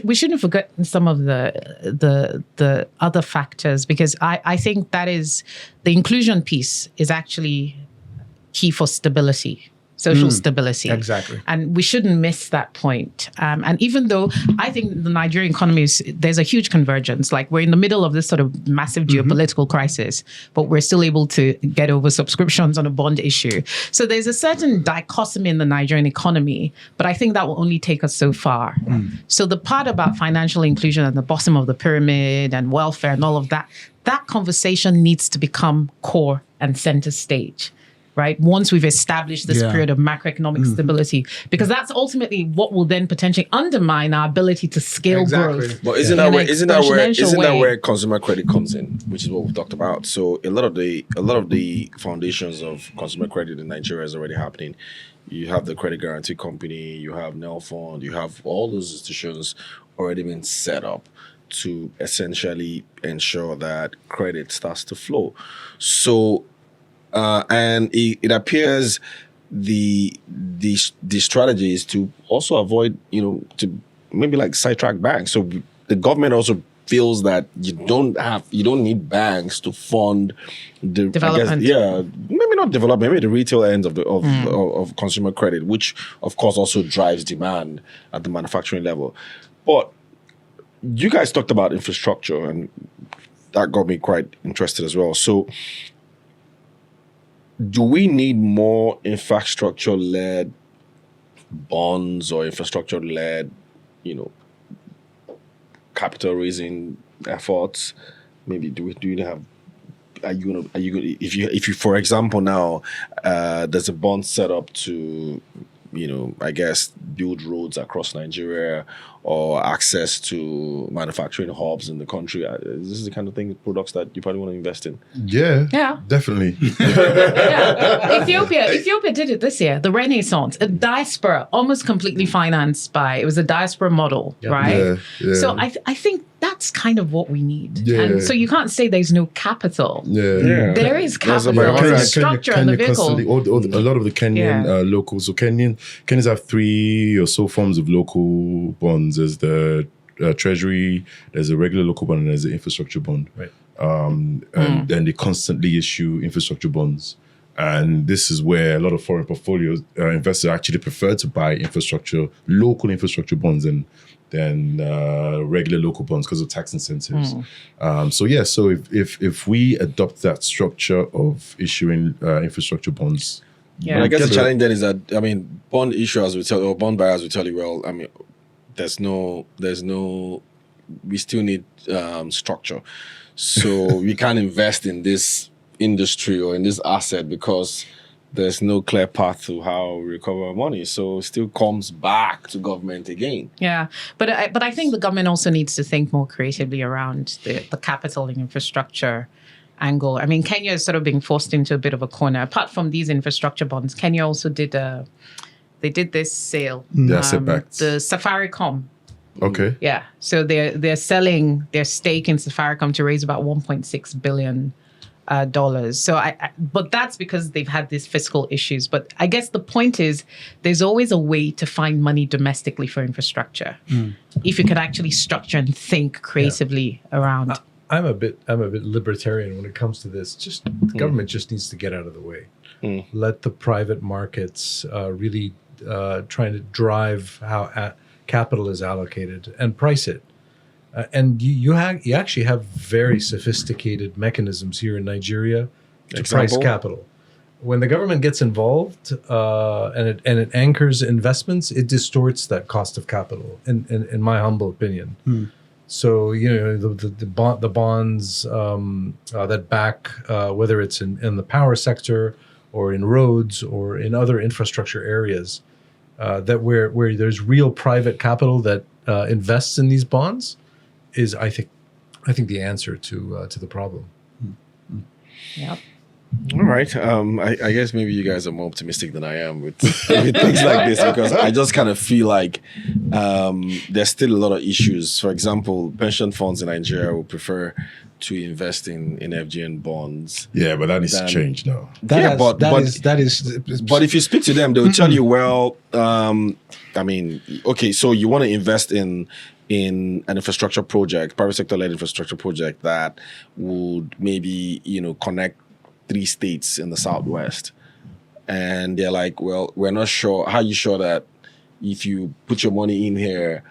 we shouldn't forget some of the other factors, because I think that is the inclusion piece is actually key for stability. Social stability. Exactly. And we shouldn't miss that point. And even though I think the Nigerian economy there's a huge convergence, like we're in the middle of this sort of massive geopolitical crisis, but we're still able to get over subscriptions on a bond issue. So there's a certain dichotomy in the Nigerian economy, but I think that will only take us so far. So the part about financial inclusion at the bottom of the pyramid and welfare and all of that, that conversation needs to become core and center stage. Right? Once we've established this period of macroeconomic stability, because that's ultimately what will then potentially undermine our ability to scale growth. But isn't that where consumer credit comes in, which is what we've talked about? So a lot of the foundations of consumer credit in Nigeria is already happening. You have the credit guarantee company, you have NEL Fund, you have all those institutions already been set up to essentially ensure that credit starts to flow. So and it appears the strategy is to also avoid, to maybe like sidetrack banks. So the government also feels that you don't need banks to fund the development. Maybe not development, maybe the retail end of consumer credit, which of course also drives demand at the manufacturing level. But you guys talked about infrastructure, and that got me quite interested as well. So do we need more infrastructure-led bonds or infrastructure-led, capital raising efforts? Maybe do we have are you gonna if you for example now there's a bond set up to, I guess, build roads across Nigeria or access to manufacturing hubs in the country. This is the kind of products that you probably want to invest in. Yeah, definitely. Ethiopia did it this year. The Renaissance, a diaspora, almost completely financed by. It was a diaspora model, right? Yeah. So I think that's kind of what we need. Yeah. And so you can't say there's no capital. Yeah. There is capital. There's There's a structure in the vehicle. A lot of the Kenyan locals. So Kenyans have 3 or so forms of local bonds. There's the treasury, there's a regular local bond, and there's the infrastructure bond. Right. And then they constantly issue infrastructure bonds. And this is where a lot of foreign portfolios investors actually prefer to buy local infrastructure bonds than regular local bonds because of tax incentives. So if we adopt that structure of issuing infrastructure bonds. Yeah. But I guess the challenge then is that, bond issuers will tell you, or bond buyers will tell you, well, we still need structure. So we can't invest in this industry or in this asset because there's no clear path to how we recover our money. So it still comes back to government again. Yeah, but I think the government also needs to think more creatively around the capital and infrastructure angle. I mean, Kenya is sort of being forced into a bit of a corner. Apart from these infrastructure bonds, Kenya also did this sale. The asset-backed. The Safaricom. Okay. Yeah, so they're selling their stake in Safaricom to raise about $1.6 billion. But that's because they've had these fiscal issues. But I guess the point is there's always a way to find money domestically for infrastructure if you can actually structure and think creatively around. I'm a bit libertarian when it comes to this. Just the government just needs to get out of the way. Let the private markets really trying to drive how capital is allocated and price it. And you actually have very sophisticated mechanisms here in Nigeria to price capital. When the government gets involved and it anchors investments, it distorts that cost of capital. In my humble opinion. So the bonds that back whether it's in the power sector or in roads or in other infrastructure areas that where there's real private capital that invests in these bonds. Is I think the answer to the problem. Yep. All right. I guess maybe you guys are more optimistic than I am with things like this because I just kind of feel like there's still a lot of issues. For example, pension funds in Nigeria will prefer to invest in FGN bonds. Yeah, but that needs to change now. But if you speak to them, they'll tell you, well, okay, so you want to invest in an infrastructure project, private sector-led infrastructure project that would maybe, connect 3 states in the Southwest. And they're like, well, we're not sure. How are you sure that if you put your money in here,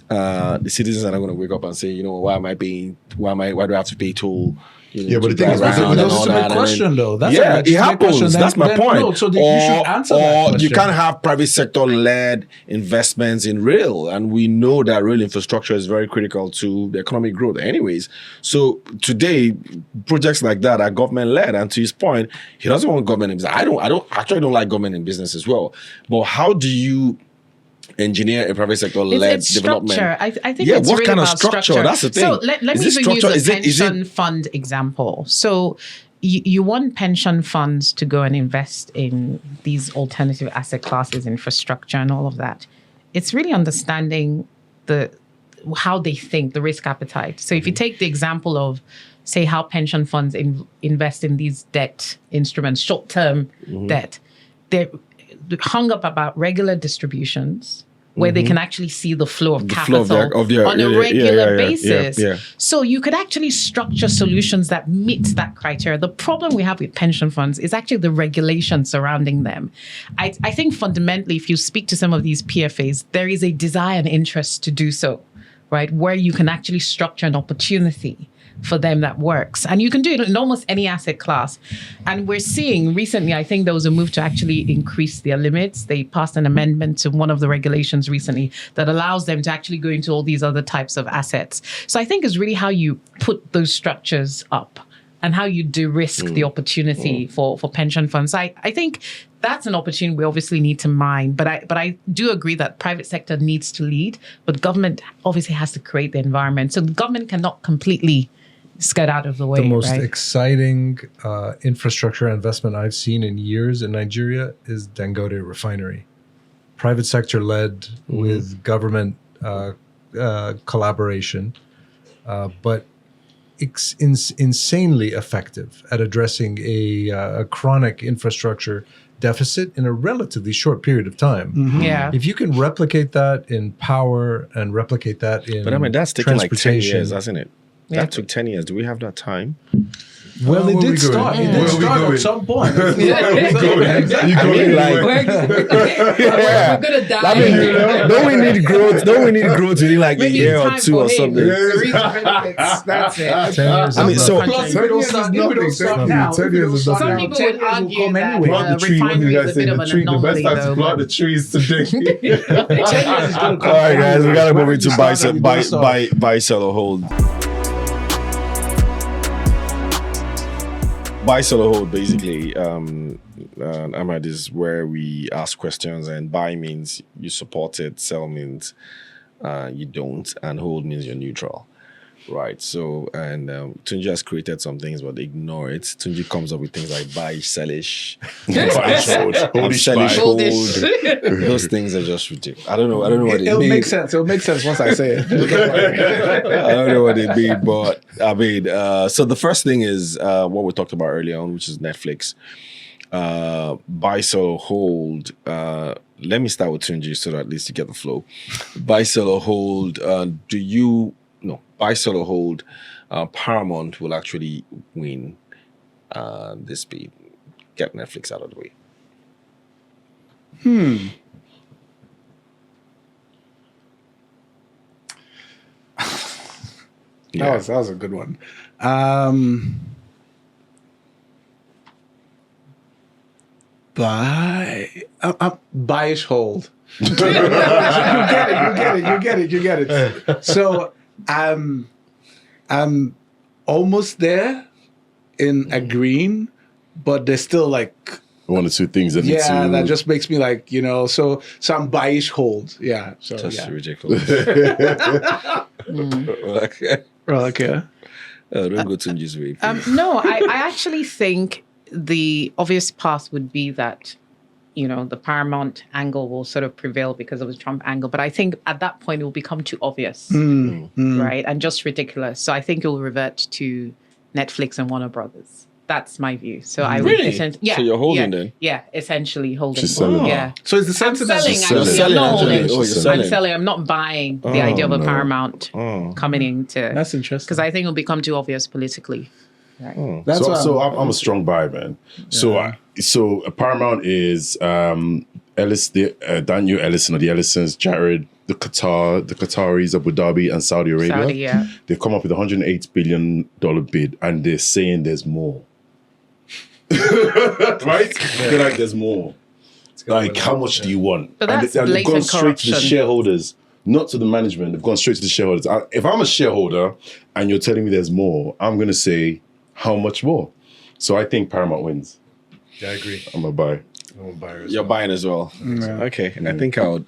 the citizens are not going to wake up and say, why do I have to pay toll? But the thing is, that's a legitimate question, though. It happens. That's my point. No, so you should answer that question. You can't have private sector-led investments in rail, and we know that rail infrastructure is very critical to the economic growth, anyways. So today, projects like that are government-led, and to his point, he doesn't want government in business. I don't like government in business as well. But how do you engineer a private sector-led development? Structure. I think it's what really kind of about structure? That's the thing. So let me even use a pension fund example. So you want pension funds to go and invest in these alternative asset classes, infrastructure, and all of that. It's really understanding how they think, the risk appetite. So if you take the example of, say, how pension funds invest in these debt instruments, short-term debt, they're hung up about regular distributions where they can actually see the flow of capital on a regular basis. So you could actually structure solutions that meet that criteria. The problem we have with pension funds is actually the regulation surrounding them. I think fundamentally, if you speak to some of these PFAs, there is a desire and interest to do so, right? Where you can actually structure an opportunity for them that works. And you can do it in almost any asset class. And we're seeing recently, I think there was a move to actually increase their limits. They passed an amendment to one of the regulations recently that allows them to actually go into all these other types of assets. So I think it's really how you put those structures up and how you de-risk the opportunity for pension funds. I think that's an opportunity we obviously need to mine. But I do agree that private sector needs to lead, but government obviously has to create the environment. So the government cannot completely skirt out of the way. The most right? exciting infrastructure investment I've seen in years in Nigeria is Dangote Refinery. Private sector led with government collaboration, but insanely effective at addressing a chronic infrastructure deficit in a relatively short period of time. Yeah. If you can replicate that in power and replicate that in But I mean, that's taken like 10 transportation, years, hasn't it? Yeah. That took 10 years. Do we have that time? Well, it where we did start. going? It Where did are we start going? at some point. I mean, like, We're gonna die. I mean, don't we need growth? Don't we need growth within like a Maybe year it's or time two for or him something? to reap the benefits. That's it. 10 years I mean, is so- nothing. Plus, If we don't start now, 10 years is some nothing. people 10 would years will argue come that anyway. Plant the tree, what do refinery you is guys a say? bit of The an tree, the best anomaly, time to though. plant the trees today. 10 years is going to come. All right, guys, we gotta Why move did you into buy, start sell, and you buy, don't start? buy, sell, or hold. Buy, sell, or hold, basically. Ahmad, is where we ask questions, and buy means you support it, sell means you don't, and hold means you're neutral. Right. So, and Tunji has created some things, but ignore it. Tunji comes up with things like buy, sellish, Holdish, sellish, buy. hold. Those things are just ridiculous. I don't know what It'll it make means. sense. It'll make sense once I say it. I don't know what it means, but I mean, so the first thing is what we talked about earlier on, which is Netflix. Buy, sell, or hold. Let me start with Tunji so that at least you get the flow. Buy, sell, or hold. Buy, sell, or hold. Paramount will actually win this bid. Get Netflix out of the way. That was a good one. Buyish hold. You get it. So I'm almost there in agreeing, but there's still like One or two things that need to... that just makes me like, so I'm buyish hold. Yeah. So Just ridiculous. Okay. okay. Don't go Tunji's way. No, I actually think the obvious path would be that, the Paramount angle will sort of prevail because of the Trump angle. But I think at that point it will become too obvious, right? And just ridiculous. So I think it will revert to Netflix and Warner Brothers. That's my view. So I would Really? so you're holding then? Yeah, essentially holding. She's selling. Yeah. So it's the I'm sentiment. selling, selling. actually. You're I'm not selling, holding. actually. Oh, you're I'm selling. selling. I'm not buying the idea of a no. Paramount coming into... That's interesting. Because I think it'll become too obvious politically. Right. That's why I'm a strong buy, man. So Paramount is Ellis, Daniel Ellison, or the Ellisons, Jared, the Qataris, Abu Dhabi, and Saudi Arabia. Saudi, yeah. They've come up with $108 billion bid, and they're saying there's more. Right? They're like, there's more. Like, how much do you want? But that's and they've gone blatant straight to the corruption. shareholders, not to the management. They've gone straight to the shareholders. If I'm a shareholder and you're telling me there's more, I'm going to say, how much more? So I think Paramount wins. Yeah, I agree. I'm a buy. I'm a buyer as You're well. buying as well. Okay. I think I'll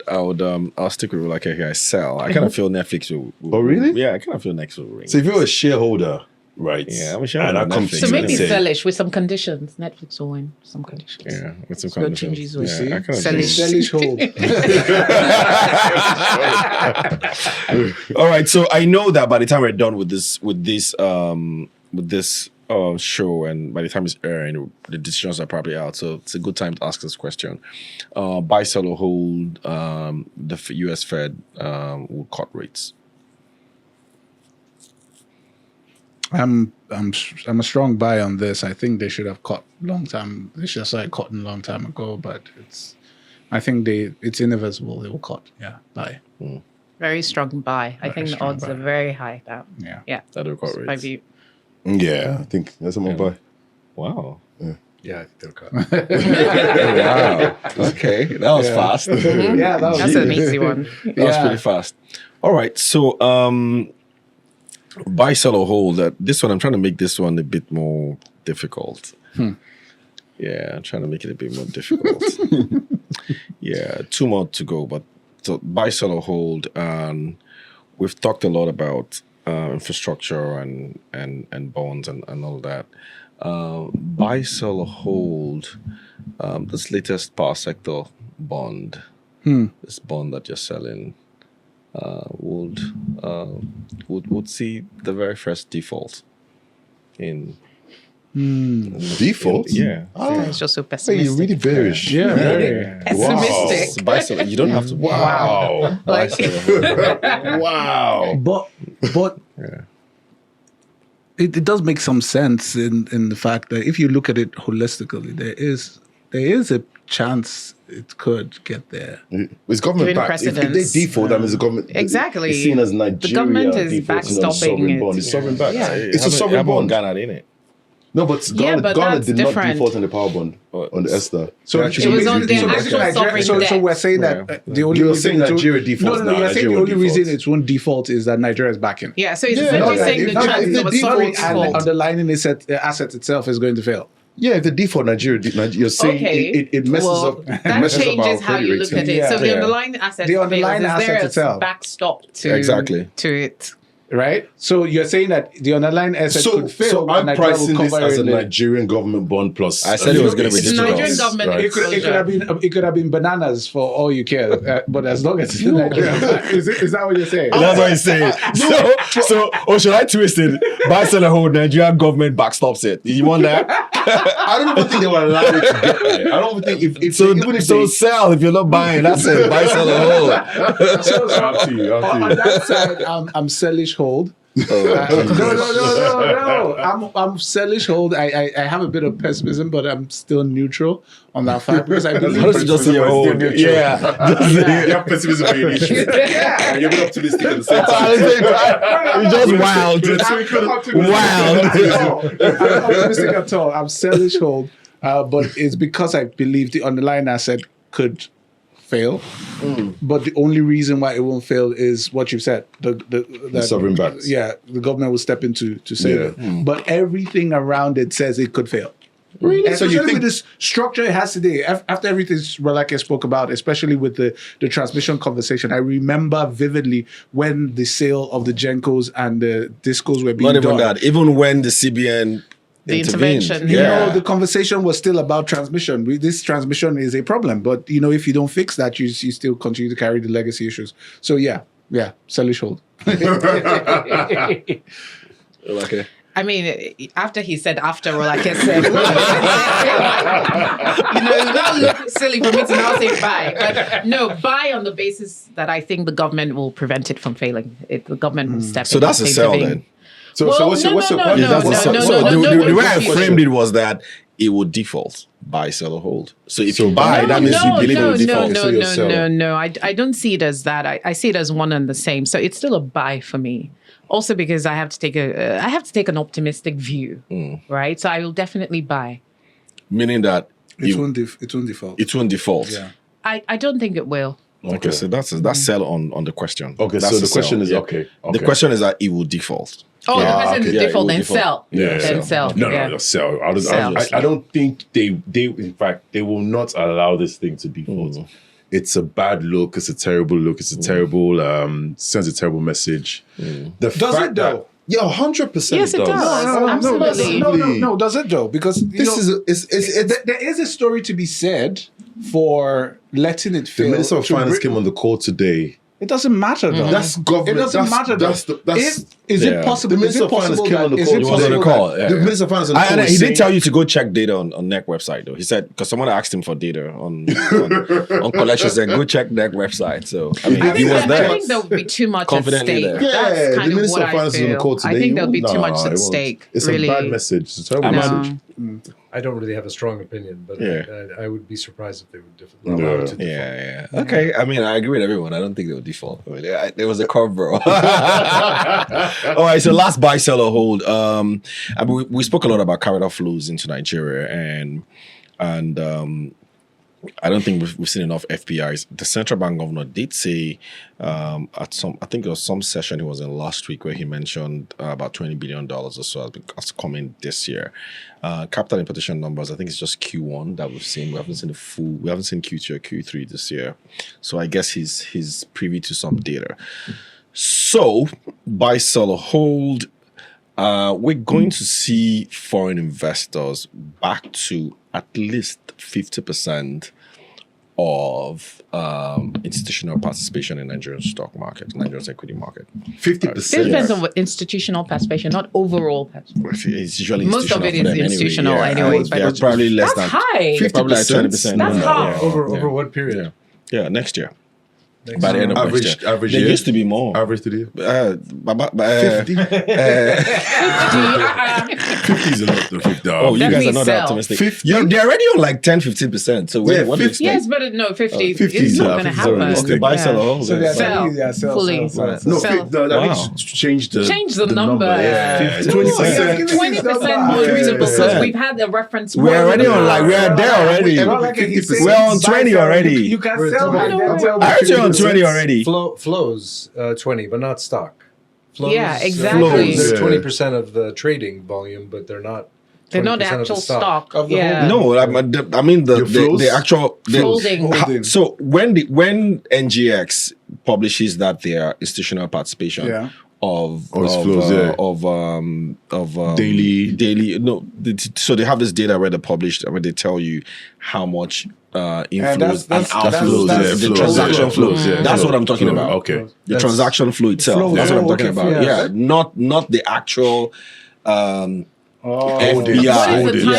stick with Rolake here. I sell. I kind of feel Netflix will. Oh, really? Yeah, I kind of feel Netflix will ring. So if you're a shareholder, right? Yeah, I'm a shareholder And I of come Netflix. to So you maybe and say, sellish with some conditions. Netflix will win some conditions. Yeah, with some Go conditions. Tunji's way. Yeah, I kind of Sellish. Sellish hold. All right, so I know that by the time we're done with this show, and by the time it's airing, the decisions are probably out. So it's a good time to ask this question: buy, sell, or hold. The U.S. Fed will cut rates. I'm a strong buy on this. I think they should have cut long time. They should have started cutting a long time ago. But I think it's inevitable. They will cut. Yeah, buy. Very strong buy. I Very think the strong odds buy. are very high now. Yeah. Yeah. That will cut That's my rates. view. yeah, I think that's what I'm gonna buy. Wow. Yeah, I think they'll cut. Wow. Okay, that was fast. Yeah, that was That's an easy one. That was pretty fast. All right, so Buy, sell, or hold. This one, I'm trying to make this one a bit more difficult. Yeah, I'm trying to make it a bit more difficult. Yeah, 2 more to go. But so buy, sell, or hold. And we've talked a lot about infrastructure and bonds and all that. Buy, sell, or hold. This latest power sector bond, this bond that you're selling, would see the very first default in default. Yeah. It's just so Hey, pessimistic. you're really bearish. Yeah, very. Pessimistic. So buy, sell, you don't have to. Wow. Buy, sell, or hold. Wow. But it does make some sense in the fact that if you look at it holistically, there is a chance it could get there. It's government Given backed. If they precedents. default, that means the government Exactly. is seen as Nigeria. The government is defaulting on backstopping sovereign it. bond. It's sovereign backed. Yeah. It's a sovereign bond. Ghana, ain't it? No, but Yeah, Ghana, but Ghana that's did different. not default on the power bond on the ESTA. So It was on their actual sovereign so debt. we're saying that the only You're reason saying it won't- Nigeria defaults No, now, you're saying Nigeria the only defaults. reason it won't default is that Nigeria is backing. Yeah, so it's Yeah, essentially no, saying if the they chances of a default sovereign And the default. underlying asset itself is going to fail. Yeah, if the default Nigeria, you're saying Okay, it messes well, up. that It messes up our changes how credit you look rating. at it. Yeah. So the Yeah. underlying asset, The underlying fails. Is there asset a itself. backstop to Exactly. it? Right? So you're saying that the underlying asset could fail. So but I'm Nigeria will pricing this cover as a it. Nigerian government bond plus. I said it was gonna be It's digital. Nigerian government Right. It could exposure. have been bananas for all you care, but as long as it's in Nigeria, is that what you're saying? That's what he's saying. Or should I twist it? Buy, sell, or hold. Nigerian government backstops it. You want that? I don't even think they were allowed it to get there. I don't even think if So even if so they, sell if you're not buying. That's it. Buy, sell, or hold. So, Up to you, up to on you. that side, I'm sellish hold. No. I'm sellish hold. I have a bit of pessimism, but I'm still neutral on that fact because I believe. How does it just say your hold? Yeah. You have pessimism for your issues. Yeah. And you're being optimistic at the same time. It's just wild. I'm not optimistic at all. I'm sellish hold, but it's because I believe the underlying asset could fail. But the only reason why it won't fail is what you've said. The sovereign banks. Yeah, the government will step in to save Yeah. it. But everything around it says it could fail. Really? So Especially you think with this structure it has today, after everything Rolake spoke about, especially with the transmission conversation, I remember vividly when the sale of the Gencos and the Discos were being Not done. even that. Even when the CBN The intervened. intervention, You Yeah. know, the conversation was still about transmission. This transmission is a problem, but you know, if you don't fix that, you still continue to carry the legacy issues. So yeah, sellish hold. Okay. I mean, after Rolake said, it's not silly for me to now say buy. But no, buy on the basis that I think the government will prevent it from failing. The government will step in. So that's a sell intervene. then. so. Well, So what's your no, question? no, That's a sell. no, So no, the way I confusing. framed it was that it would default. Buy, sell, or hold. So if you So buy, buy, that means you believe it will default. So you'll sell. No. I don't see it as that. I see it as one and the same. So it's still a buy for me. Also because I have to take an optimistic view, right? So I will definitely buy. Meaning that It won't default. it won't default. Yeah. I don't think it will. Okay, so that's sell on the question. Okay, That's so a the question sell, is yeah. okay. The question is that it will default. Oh, Yeah, the person okay. is Yeah, it default, will then default. sell. Yeah, Then sell. No, yeah. no, sell. Sell. I don't think they in fact they will not allow this thing to default. It's a bad look. It's a terrible look. It's a terrible sends a terrible message. The Does fact it though? That, yeah, 100%. Yes, it does. Absolutely. No. Does it though? Because there is a story to be said for letting it The fail. Minister of to Finance bring- came on the call today. It doesn't matter though. That's government. It doesn't matter though. Is it possible? The Minister of Finance came on the call. He was on the call. Yeah. The Minister of Finance on the call. And was he did saying- tell you to go check data on NEC website though. He said because someone asked him for data on collections, said go check NEC website. So I mean, he was I there. think there'll be too much at Confidently stake. there. That's Yeah, kind the of Minister what of Finance I is on the feel. call today. I think there'll be Nah, too much it at won't. stake. It's really. a bad message. It's a terrible message. I don't really have a strong opinion, but Yeah. I would be surprised if they would allow it to default. Yeah. Okay. I mean, I agree with everyone. I don't think they would default. I mean, there was a curve, bro. All right. So last buy, sell, or hold. I mean, we spoke a lot about capital flows into Nigeria, and I don't think we've seen enough FPIs. The central bank governor did say at some, I think it was some session he was in last week where he mentioned about $20 billion or so as coming this year. Capital importation numbers, I think it's just Q1 that we've seen. We haven't seen we haven't seen Q2 or Q3 this year. So I guess he's privy to some data. So buy, sell, or hold. We're going to see foreign investors back to at least 50% of institutional participation in Nigerian stock market, Nigerian equity market. 50%. It depends on what institutional participation, not overall participation. It's usually Most of it is institutional anyway. Yeah, probably less That's than high. 50%. Probably like 20%. That's high. Over what period? Yeah, next year. By the end of next year. Average There year? used to be more. Average to the year? 50. 50 is a lot though. 50. Oh, you guys Definitely are not that sell. optimistic. 50? They're already on like 10-15%. So Yeah, what do you 50. expect? Yes, but no, 50. 50 It's is not going to 50 is happen. realistic. Okay, buy, sell, or hold. So they're Sell. telling you, Fully. sell. No, Sell. change the number. Yeah, 20%. 20% more reasonable because we've had a reference. We're already on like, we're there already. We're on 20 already. You can We're sell. talking about- I heard you're on 20 already. Flows 20, but not stock. Flows, Yeah, exactly. They're Yeah. 20% of the trading volume, but they're not. They're not the 20% of actual the stock. Of the Yeah. No, I mean Your flows? the actual Holding. So when NGX publishes that their institutional participation Yeah. of its flows, daily so they have this data where they publish where they tell you how much inflows and outflows, the transaction flows. That's what I'm talking about. Okay. The transaction flow itself. Flow. That's what I'm talking Okay, about. flow. Yeah, not the actual FBI. What is the Yeah.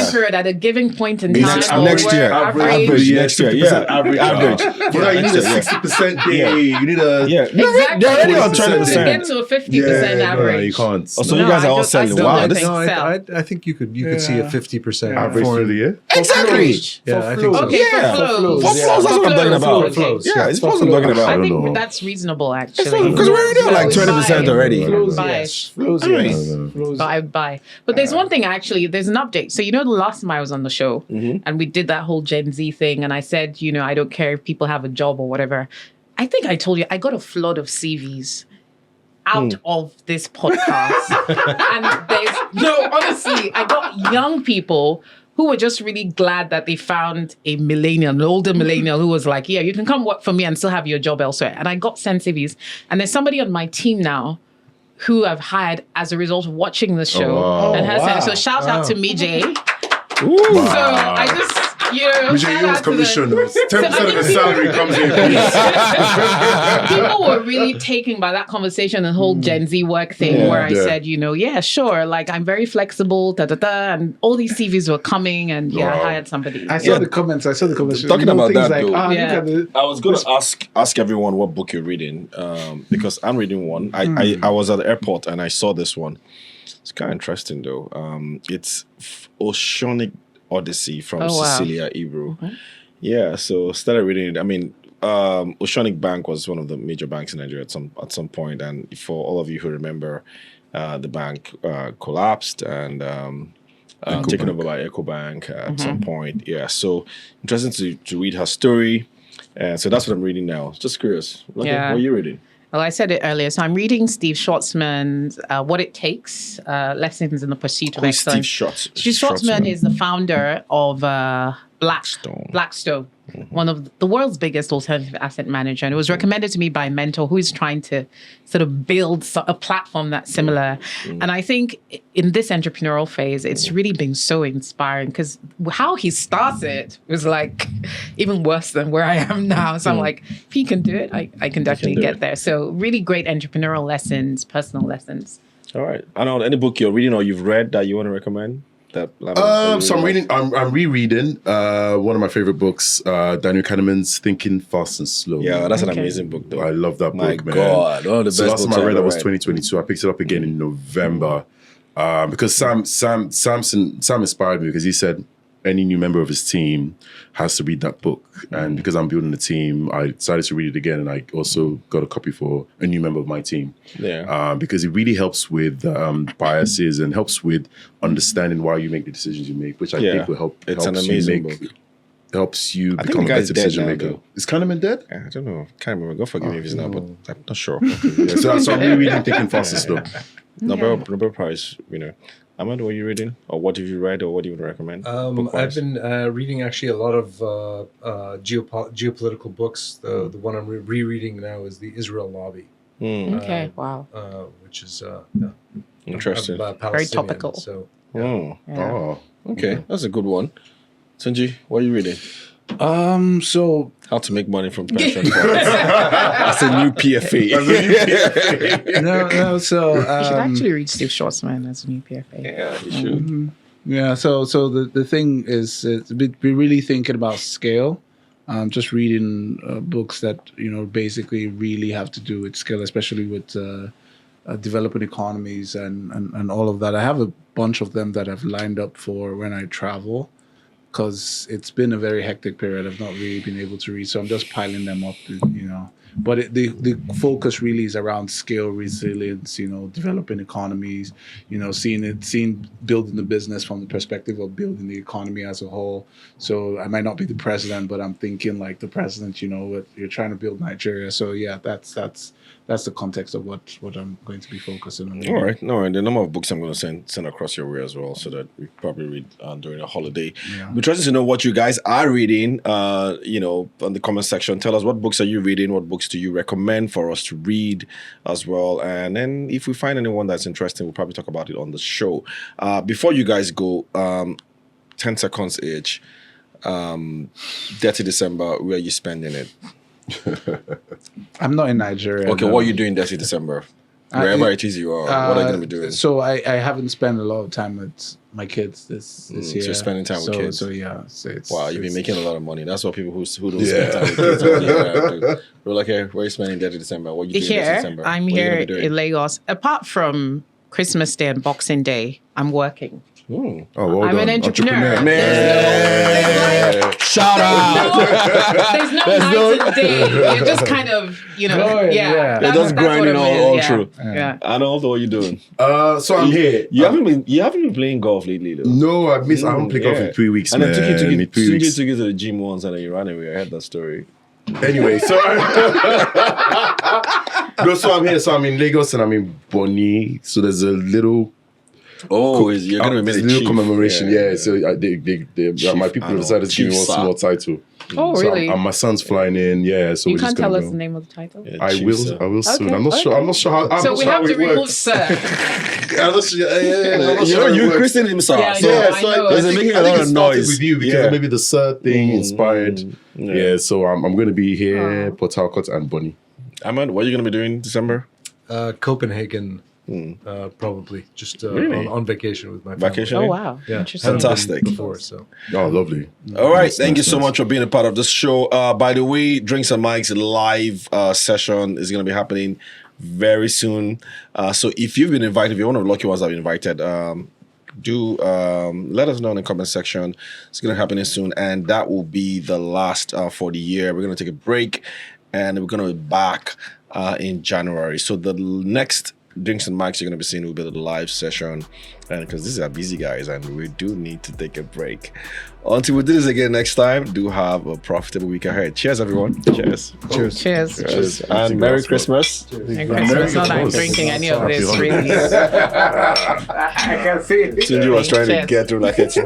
time period at a given point in time? Next or year. Average. Next year. Yeah. Average. Average. Yeah, you need a 60% day. You need a... Yeah. Exactly. They're already on To 20%. get to a 50% No, average. you can't. Oh, so No, you guys I are all don't- I selling. still Wow. don't This, think- No, Sell. I think you could see a 50% Average for the year? exactly. Yeah, I think so. Okay, Yeah. for flows. flows. For flows, that's what I'm talking about. Okay. Flows. Yeah, it's flows I'm talking I about. don't think know. that's reasonable, actually. Because we're already on like So 20% buy. already. Flows, Buy. yes. Flows, Nice. yes. Flows. Buy. But there's one thing actually, there's an update. So, the last time I was on the show and we did that whole Gen Z thing, and I said, I don't care if people have a job or whatever. I think I told you I got a flood of CVs out of this podcast. And honestly, I got young people who were just really glad that they found a millennial, an older millennial who was like, yeah, you can come work for me and still have your job elsewhere. And I got sent CVs. And there's somebody on my team now who I've hired as a result of watching the show. wow. And her Wow. so shout out to Mijay. Wow. So I just, Which shout yours out to the- commission. 10% So, I of the mean, salary comes in, please. people were really taken by that conversation and whole Gen Z work thing Yeah. where I Yeah. said, yeah, sure. Like I'm very flexible, and all these CVs were coming and I Wow. hired somebody. I saw the comments. Talking about things that, like, though. look Yeah. at the... I was going to ask everyone what book you're reading because I'm reading one. I was at the airport and I saw this one. It's kind of interesting though. It's Oceanic Odyssey from Oh, wow. Cecilia Ebru. Yeah, so started reading it. I mean, Oceanic Bank was one of the major banks in Nigeria at some point, and for all of you who remember, the bank collapsed and taken over by EcoBank at some point. Yeah, so interesting to read her story. And so that's what I'm reading now. Just curious. Okay, Yeah. what are you reading? Well, I said it earlier. So I'm reading Steve Schwartzman's What It Takes, Lessons in the Pursuit of Who's Steve Excellence. Steve Schwartzman is the founder of Blackstone, one of the world's biggest alternative asset manager. And it was recommended to me by a mentor who is trying to sort of build a platform that's similar. And I think in this entrepreneurial phase, it's really been so inspiring because how he started was like even worse than where I am now. So I'm like, if he can do it, I can definitely get there. So really great entrepreneurial lessons, personal lessons. All right. I don't know any book you're reading or you've read that you want to recommend. So I'm reading. I'm rereading one of my favorite books, Daniel Kahneman's Thinking Fast and Slow. Yeah, that's an amazing book, though. I love that My book, man. God, one of the So best last time books I read I've that was read. 2022. I picked it up again in November because Sam inspired me because he said any new member of his team has to read that book. And because I'm building a team, I decided to read it again, and I also got a copy for a new member of my team. Yeah. Because it really helps with biases and helps with understanding why you make the decisions you make, which I think will help. It's an helps amazing you make book. helps you I think become the a guy's better dead decision now, maker. though. Is Kahneman dead? I don't know. Can't remember. God forgive me if he's not, but I'm not sure. Yeah, so I'm rereading Thinking Fast and Slow. Nobel Prize winner. Ahmad, what are you reading? Or what have you read? Or what do you would recommend? I've been reading actually a lot of geopolitical books. The one I'm rereading now is the Israel Lobby, Okay. Wow. which is Interesting. Very Palestinian, topical. So Oh, Oh. okay. That's a good one. Tunji, what are you reading? So How to make money from pension funds. That's a new PFA. so You should actually read Steve Schwarzman as a new PFA. Yeah, you should. Yeah, so the thing is, we're really thinking about scale. Just reading books that basically really have to do with scale, especially with developing economies and all of that. I have a bunch of them that I've lined up for when I travel, because it's been a very hectic period. I've not really been able to read, so I'm just piling them up, But the focus really is around scale, resilience, developing economies, seeing building the business from the perspective of building the economy as a whole. So I might not be the president, but I'm thinking like the president. You're trying to build Nigeria. So yeah, that's the context of what I'm going to be focusing on. All right. The number of books I'm going to send across your way as well, so that we probably read during a holiday. Yeah. We're interested to know what you guys are reading. On the comment section, tell us what books are you reading, what books do you recommend for us to read as well, and then if we find anyone that's interesting, we'll probably talk about it on the show. Before you guys go, 10 seconds each. 30 December, where are you spending it? I'm not in Nigeria. Okay, no. what are you doing 30 December? Wherever it is you are, what are you going to be doing? So I haven't spent a lot of time with my kids this year. So you're spending time with kids. So yeah. So Wow, you've been making a lot of money. That's what people who don't spend time with kids do. We're like, hey, where are you spending 30 December? What are you doing Here, 30 December? I'm What are you here gonna be doing? in Lagos. Apart from Christmas Day and Boxing Day, I'm working. Mm. Oh, well I'm done. an entrepreneur. Man. Shout out. There's no night and day. You're just kind of, yeah. They're just grinding all through. Yeah. Arnold, what are you doing? So I'm here. You haven't been playing golf lately, though. No, I haven't played golf in 3 weeks, And man. then In 3 Tunji weeks. took you to the gym once and then you ran away. I heard that story. Anyway, so I'm here. So I'm in Lagos and I'm in Bonny. So there's a little Oh, you're going to be there's a made a little chief. commemoration. Yeah. So they my people Arnold. decided to give me one Chief Sir. small title. Oh, So really? and my son's flying in. Yeah. So You we're can't just tell gonna us go. the name of the title? Yeah, I Chief, will. sir. I will soon. Okay, I'm not sure. I'm not sure how. I'm So not we sure have how to it remove works. sir. I'm not sure. I'm not sure how it You works. christened him, sir. Yeah, I so know, Yeah, I so know. There's I making think a lot it of started noise. with you because Yeah. maybe the third thing inspired. Yeah. Yeah, so I'm going to be here, Port Harcourt and Bonny. Ahmad, what are you going to be doing in December? Copenhagen, probably just Really? on vacation with my family. Vacation? Oh, wow. Yeah, Interesting. haven't been Fantastic. before. So Oh, lovely. All right. Nice, Thank nice, you so nice. much for being a part of this show. By the way, Drinks and Mike's live session is going to be happening very soon. So if you've been invited, if you're one of the lucky ones that have been invited, do let us know in the comment section. It's going to happen soon. And that will be the last for the year. We're going to take a break and we're going to be back in January. So the next Drinks and Mics you're going to be seeing will be the live session, and because these are busy guys and we do need to take a break. Until we do this again next time, do have a profitable week ahead. Cheers, everyone. Cheers. Cheers. And Merry Christmas. Merry Christmas. Not that I'm drinking any of this, really. I can see it. Cindy was trying to Cheers. get through like it's